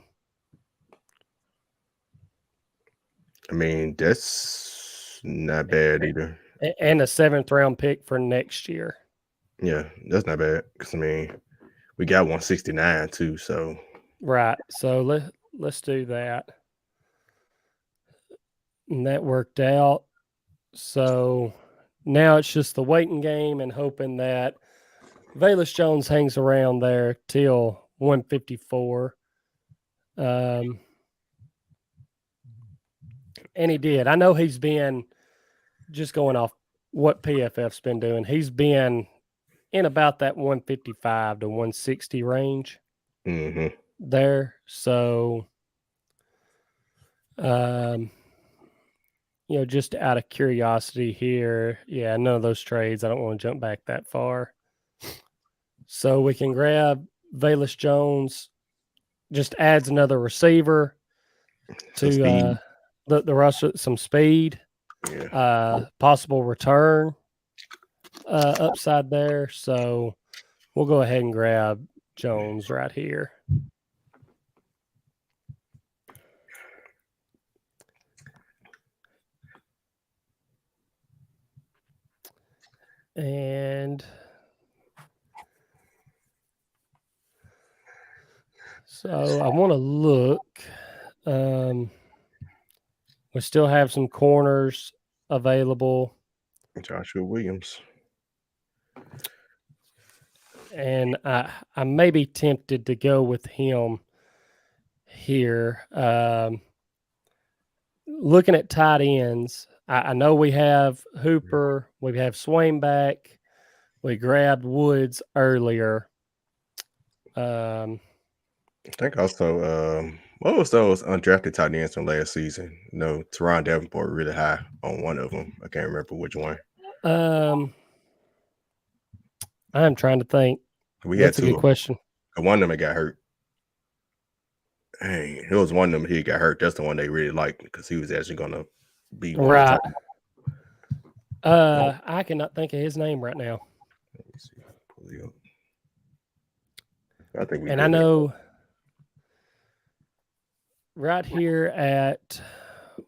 I mean, that's not bad either. And a 7th round pick for next year. Yeah, that's not bad. Because I mean, we got 169 too. So right. So let's do that. And that worked out. So now it's just the waiting game and hoping that Velus Jones hangs around there till 154. And he did. I know he's been, just going off what PFF's been doing, he's been in about that 155 to 160 range there. So, just out of curiosity here, yeah, none of those trades. I don't want to jump back that far. So we can grab Velus Jones, just adds another receiver to the roster, some speed, possible return upside there. So we'll go ahead and grab Jones right here. And so I want to look We still have some corners available. Joshua Williams. And I may be tempted to go with him here. Looking at tight ends, I know we have Hooper, we have Swain back, we grabbed Woods earlier. I think also, what was those undrafted tight ends from last season? No, Teron Davenport really high on one of them. I can't remember which one. I'm trying to think. That's a good question. One of them got hurt. Hey, it was one of them. He got hurt. That's the one they really liked because he was actually going to be one right. I cannot think of his name right now. Let me see. Pull it up. I think I know right here at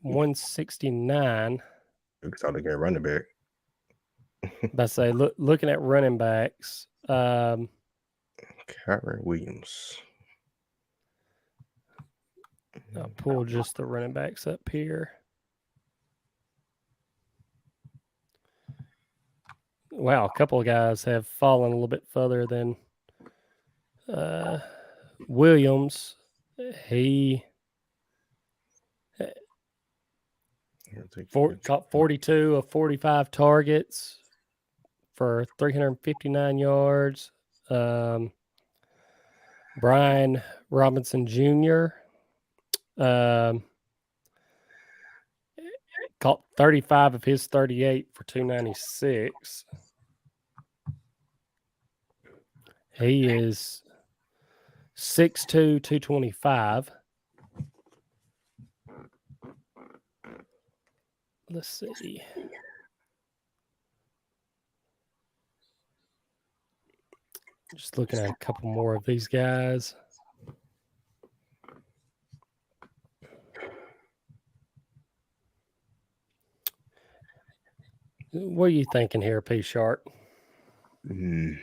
169. It's all again running back. I say, looking at running backs. Kyron Williams. I'll pull just the running backs up here. Wow, a couple of guys have fallen a little bit further than Williams. He caught 42 of 45 targets for 359 yards. Brian Robinson Jr. Caught 35 of his 38 for 296. He is 6'2", 225. Let's see. Just looking at a couple more of these guys. What are you thinking here, P.Shark? I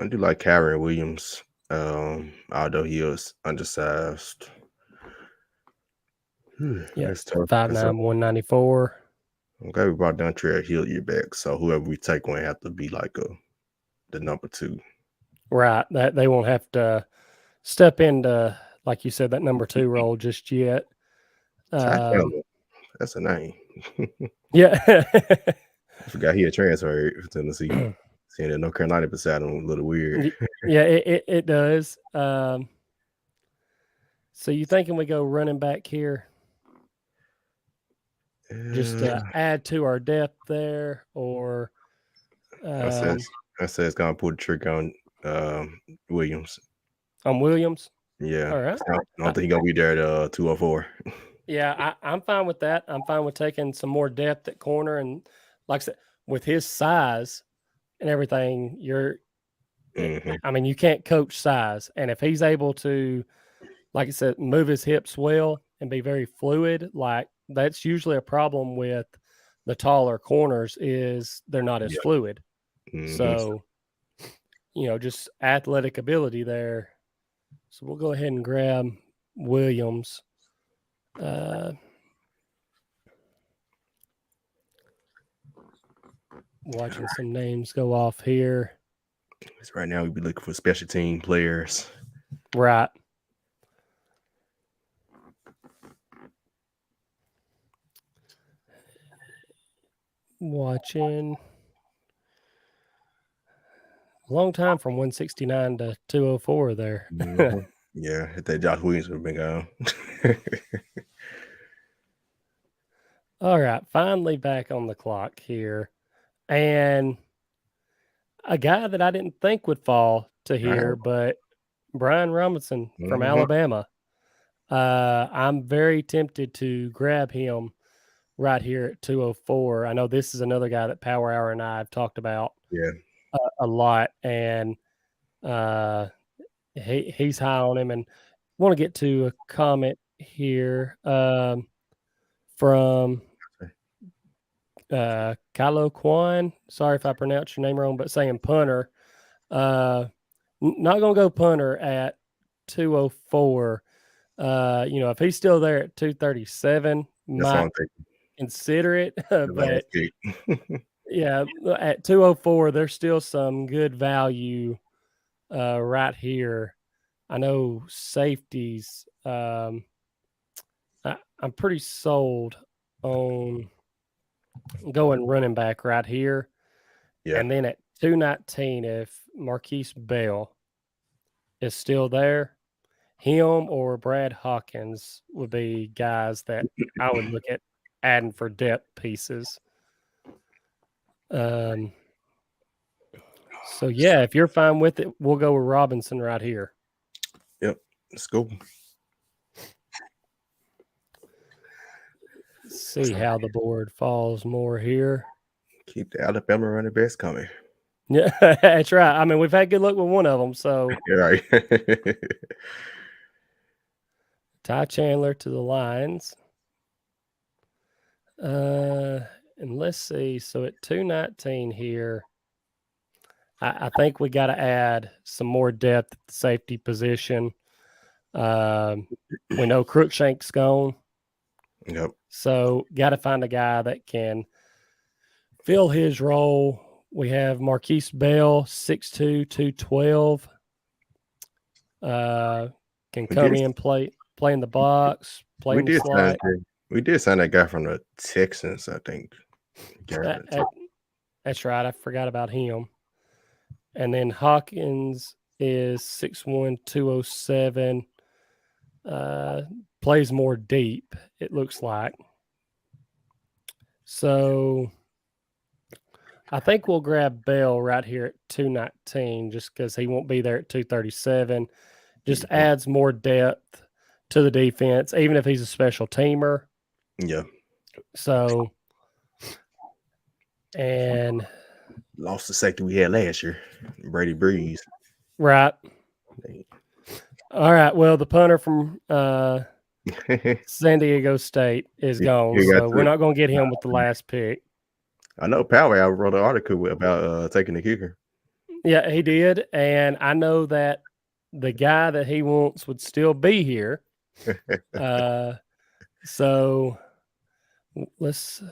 do like Kyron Williams, although he was undersized. Yeah, 5'9", 194. I'm glad we brought down Trevor Hillier back, so whoever we take won't have to be like the number 2. Right, that they won't have to step into, like you said, that number 2 role just yet. That's a name. Yeah. I forgot he had transferred to Tennessee. Seeing the North Carolina beside him, a little weird. Yeah, it does. So you thinking we go running back here? Just to add to our depth there, or I said it's gonna pull the trick on Williams. On Williams? Yeah. All right. I don't think he's gonna be there at 204. Yeah, I'm fine with that. I'm fine with taking some more depth at corner, and like I said, with his size and everything, I mean, you can't coach size, and if he's able to, like I said, move his hips well and be very fluid, like that's usually a problem with the taller corners is they're not as fluid. So, just athletic ability there. So we'll go ahead and grab Williams. Watching some names go off here. Right now, we'd be looking for special team players. Right. Watching. Long time from 169 to 204 there. Yeah, if that Josh Williams would have been gone. All right, finally back on the clock here. And a guy that I didn't think would fall to here, but Brian Robinson from Alabama. I'm very tempted to grab him right here at 204. I know this is another guy that Power Hour and I have talked about a lot, and he's high on him. And I want to get to a comment here from Kylo Kwan. Sorry if I pronounced your name wrong, but saying punter. Not going to go punter at 204. If he's still there at 237, might consider it. But yeah, at 204, there's still some good value right here. I know safeties. I'm pretty sold on going running back right here. Yeah. And then at 219, if Marquise Bell is still there, him or Brad Hawkins would be guys that I would look at adding for depth pieces. So yeah, if you're fine with it, we'll go with Robinson right here. Yep, let's go. Let's see how the board falls more here. Keep the Alabama running backs coming. Yeah, that's right. I mean, we've had good luck with one of them, so. You're right. Ty Chandler to the Lions. And let's see. So at 219 here, I think we got to add some more depth at the safety position. We know Crookshank's gone. Yep. So got to find a guy that can fill his role. We have Marquise Bell, 6'2", 212. Can come in, play in the box, play in the slot. We did sign that guy from the Texans, I think. That's right. I forgot about him. And then Hawkins is 6'1", 207. Plays more deep, it looks like. So I think we'll grab Bell right here at 219 just because he won't be there at 237. Just adds more depth to the defense, even if he's a special teamer. Yeah. So, and lost the safety we had last year, Brady Breeze. Right. All right. Well, the punter from San Diego State is gone, so we're not going to get him with the last pick. I know Powell wrote an article about taking the kicker. Yeah, he did, and I know that the guy that he wants would still be here. So let's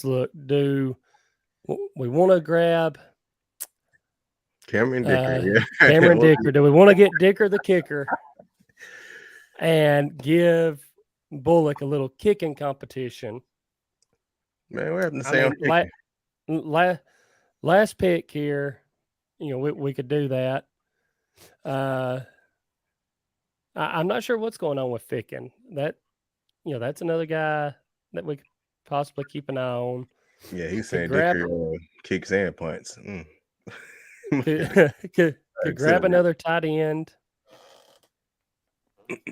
look. Do we want to grab Cameron Dicker? Yeah. Cameron Dicker. Do we want to get Dicker the kicker and give Bullock a little kicking competition? Man, we're having the same last pick here. We could do that. I'm not sure what's going on with Ficken. That's another guy that we could possibly keep an eye on. Yeah, he's saying Dicker kicks and punts. Could grab another tight end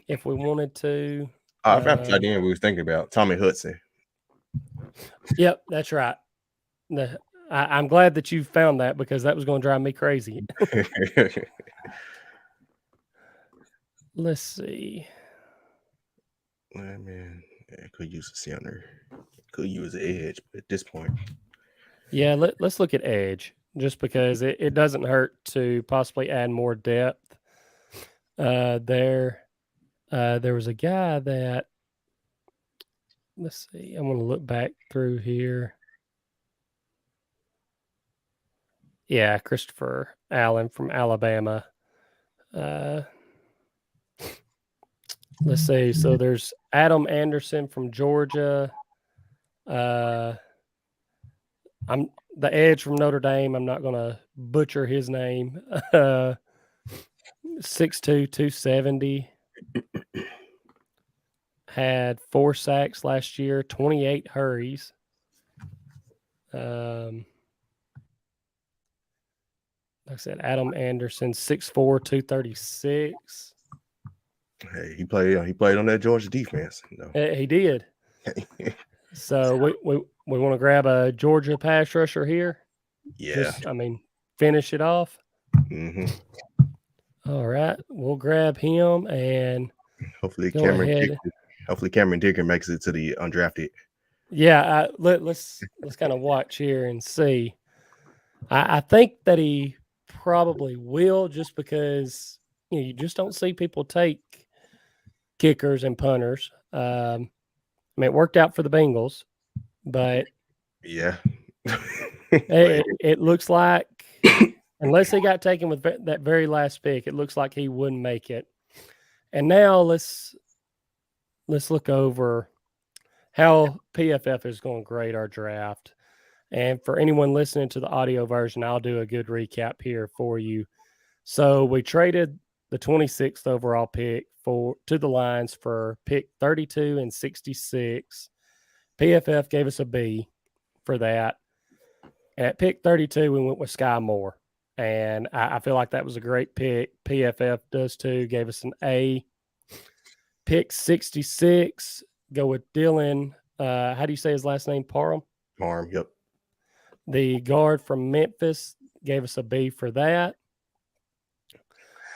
if we wanted to. I forgot tight end we was thinking about. Tommy Hudson. Yep, that's right. I'm glad that you found that because that was going to drive me crazy. Let's see. Man, could use a center. Could use an edge, but at this point. Yeah, let's look at edge just because it doesn't hurt to possibly add more depth. There was a guy that, let's see, I'm going to look back through here. Yeah, Christopher Allen from Alabama. Let's see. So there's Adam Anderson from Georgia. I'm the edge from Notre Dame. I'm not going to butcher his name. 6'2", 270. Had 4 sacks last year, 28 hurries. Like I said, Adam Anderson, 6'4", 236. Hey, he played on that Georgia defense. He did. So we want to grab a Georgia pass rusher here. Yeah. Finish it off. Mm-hmm. All right, we'll grab him and hopefully Cameron Dicker makes it to the undrafted. Yeah, let's kind of watch here and see. I think that he probably will, just because you just don't see people take kickers and punters. I mean, it worked out for the Bengals, but yeah, it looks like unless he got taken with that very last pick, it looks like he wouldn't make it. And now let's look over how PFF is going to grade our draft. And for anyone listening to the audio version, I'll do a good recap here for you. So we traded the 26th overall pick to the Lions for pick 32 and 66. PFF gave us a B for that. And at pick 32, we went with Sky Moore. And I feel like that was a great pick. PFF does too, gave us an A. Pick 66, go with Dylan. How do you say his last name? Parham? Parham, yep. The guard from Memphis gave us a B for that.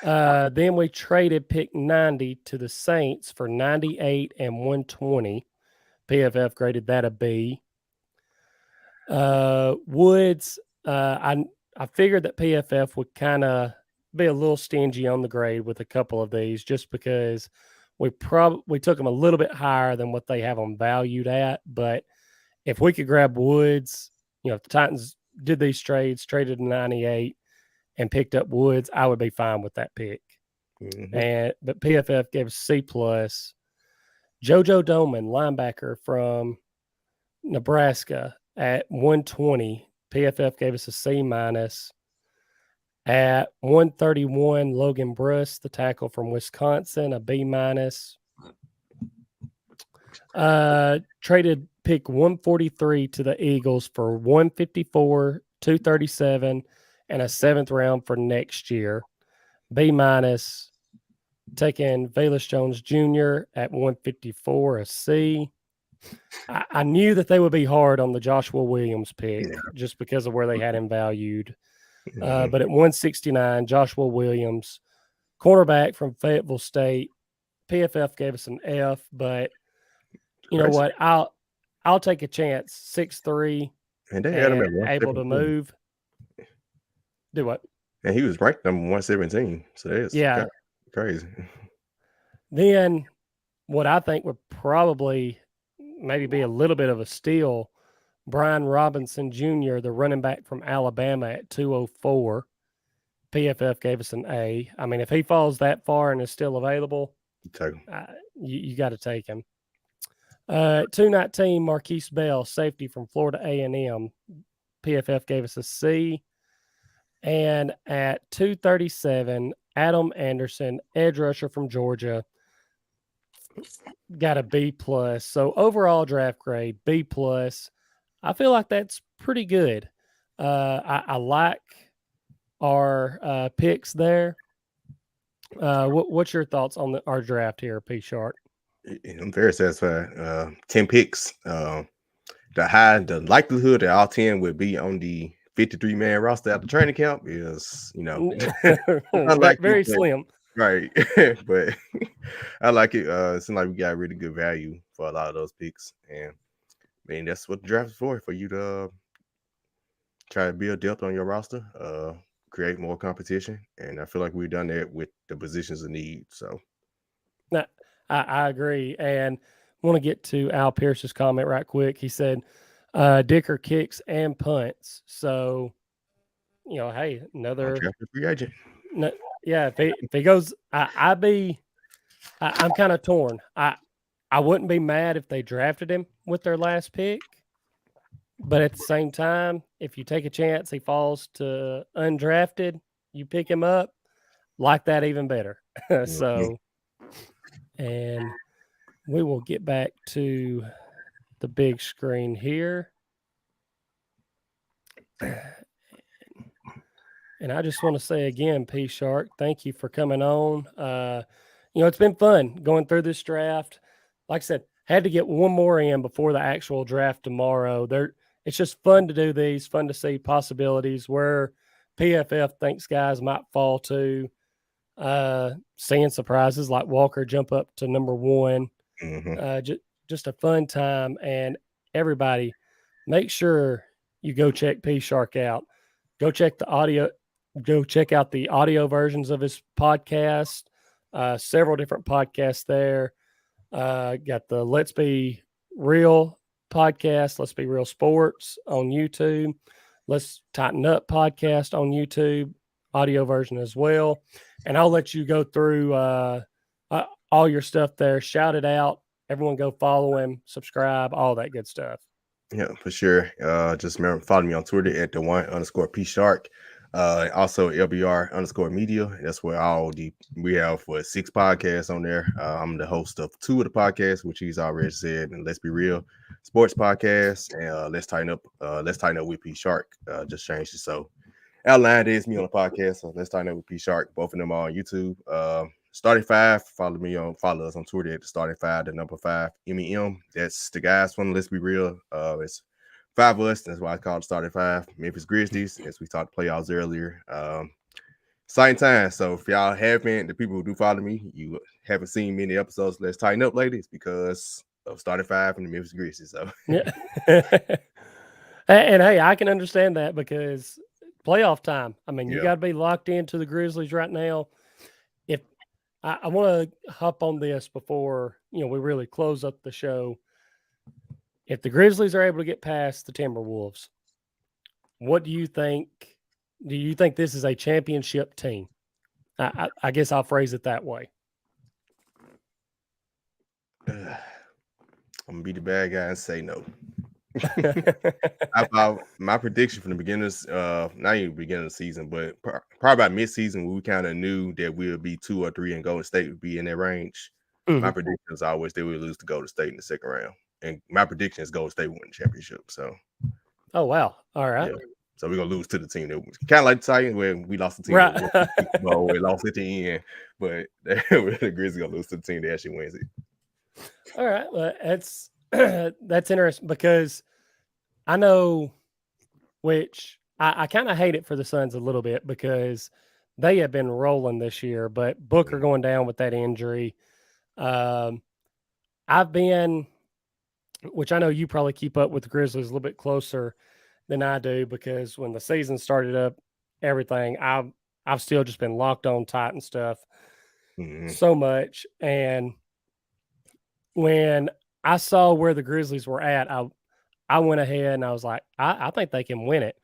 Then we traded pick 90 to the Saints for 98 and 120. PFF graded that a B. Woods, I figured that PFF would kind of be a little stingy on the grade with a couple of these just because we took them a little bit higher than what they have them valued at. But if we could grab Woods, if the Titans did these trades, traded 98 and picked up Woods, I would be fine with that pick. Mm-hmm. But PFF gave us C+. JoJo Doman, linebacker from Nebraska at 120. PFF gave us a C-. At 131, Logan Bruss, the tackle from Wisconsin, a B-. Traded pick 143 to the Eagles for 154, 237, and a 7th round for next year. B-. Taking Velus Jones Jr. at 154, a C. I knew that they would be hard on the Joshua Williams pick just because of where they had him valued. But at 169, Joshua Williams, cornerback from Fayetteville State. PFF gave us an F, but you know what? I'll take a chance. 6'3", and they had him at able to move. Do what? And he was ranked number 117. So that's crazy. Then what I think would probably maybe be a little bit of a steal, Brian Robinson Jr., the running back from Alabama at 204. PFF gave us an A. I mean, if he falls that far and is still available, you got to take him. 219, Marquise Bell, safety from Florida A&M. PFF gave us a C. And at 237, Adam Anderson, edge rusher from Georgia, got a B+. So overall draft grade, B+. I feel like that's pretty good. I like our picks there. What's your thoughts on our draft here, P.Shark? I'm very satisfied. 10 picks. The likelihood that all 10 would be on the 53-man roster at the training camp is, very slim. Right. But I like it. It seems like we got really good value for a lot of those picks. And I mean, that's what the draft is for you to try to build depth on your roster, create more competition. And I feel like we've done that with the positions of need. So I agree. And I want to get to Al Pierce's comment right quick. He said, Dicker kicks and punts. So, hey, another free agent. Yeah, if he goes, I'm kind of torn. I wouldn't be mad if they drafted him with their last pick, but at the same time, if you take a chance he falls to undrafted, you pick him up, like that even better. So, and we will get back to the big screen here. And I just want to say again, P.Shark, thank you for coming on. It's been fun going through this draft. Like I said, had to get one more in before the actual draft tomorrow. It's just fun to do these, fun to see possibilities where PFF thinks guys might fall to. Seeing surprises like Walker jump up to number 1. Just a fun time. And everybody, make sure you go check P.Shark out. Go check out the audio versions of his podcast. Several different podcasts there. Got the Let's Be Real podcast, Let's Be Real Sports on YouTube, Let's Tighten Up podcast on YouTube, audio version as well. And I'll let you go through all your stuff there. Shout it out. Everyone go follow him, subscribe, all that good stuff. Yeah, for sure. Just remember, follow me on Twitter at @1_P.Shark. Also LBR_media. That's where we have 6 podcasts on there. I'm the host of 2 of the podcasts, which he's already said, and Let's Be Real Sports Podcast, and Let's Tighten Up with P.Shark. Just changed it. So Alante is me on the podcast. So Let's Tighten Up with P.Shark. Both of them are on YouTube. Starting 5, follow us on Twitter at the Starting 5, the number 5 MEM. That's the guys from Let's Be Real. It's 5 of us. That's why I call it Starting 5. Memphis Grizzlies, as we talked playoffs earlier. Exciting time. So if y'all haven't, the people who do follow me, you haven't seen many episodes, Let's Tighten Up, ladies, because of Starting 5 and the Memphis Grizzlies. So yeah. And hey, I can understand that because playoff time. I mean, you got to be locked into the Grizzlies right now. If I want to hop on this before we really close up the show. If the Grizzlies are able to get past the Timberwolves, what do you think? Do you think this is a championship team? I guess I'll phrase it that way. I'm gonna be the bad guy and say no. My prediction from the beginners, not even beginning of the season, but probably about mid-season, when we kind of knew that we would be 2 or 3 and Golden State would be in that range. Mm-hmm. My prediction is always they would lose to Golden State in the second round, and my prediction is Golden State win the championship. So, oh wow, all right. Yeah. So we're gonna lose to the team that kind of like the Titans when we lost the team, right? We lost at the end, but the Grizzlies gonna lose to the team that actually wins it. All right, well, that's interesting because I know, which I kind of hate it for the Suns a little bit because they have been rolling this year, but Booker going down with that injury. I've been, which I know you probably keep up with the Grizzlies a little bit closer than I do because when the season started up, everything, I've still just been locked on Titan stuff so much. And when I saw where the Grizzlies were at, I went ahead and I was like, I think they can win it.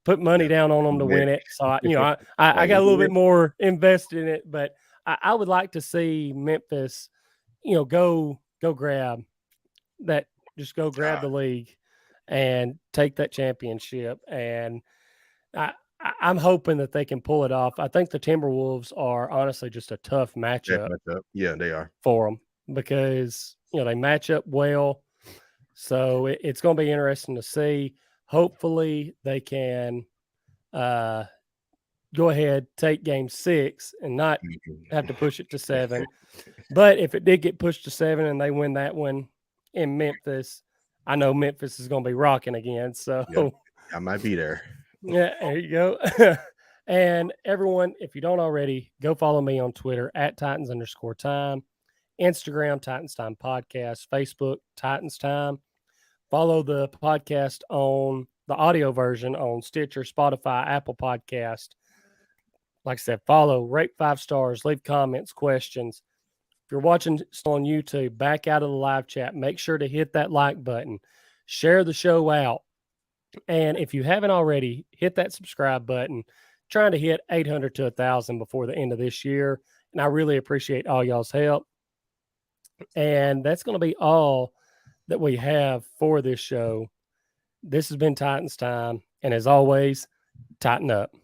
Put money down on them to win it. So, I got a little bit more invested in it, but I would like to see Memphis, go grab that, just go grab the league and take that championship. And I'm hoping that they can pull it off. I think the Timberwolves are honestly just a tough matchup. Yeah, they are for them because, they match up well. So it's going to be interesting to see. Hopefully they can go ahead, take game 6 and not have to push it to 7. But if it did get pushed to 7 and they win that one in Memphis, I know Memphis is going to be rocking again. So I might be there. Yeah, there you go. And everyone, if you don't already, go follow me on Twitter at Titans_time, Instagram, Titans Time Podcast, Facebook, Titans Time. Follow the podcast on the audio version on Stitcher, Spotify, Apple Podcast. Like I said, follow, rate 5 stars, leave comments, questions. If you're watching on YouTube, back out of the live chat, make sure to hit that like button. Share the show out. And if you haven't already, hit that subscribe button. Trying to hit 800 to 1,000 before the end of this year. And I really appreciate all y'all's help. And that's going to be all that we have for this show. This has been Titans Time. And as always, tighten up.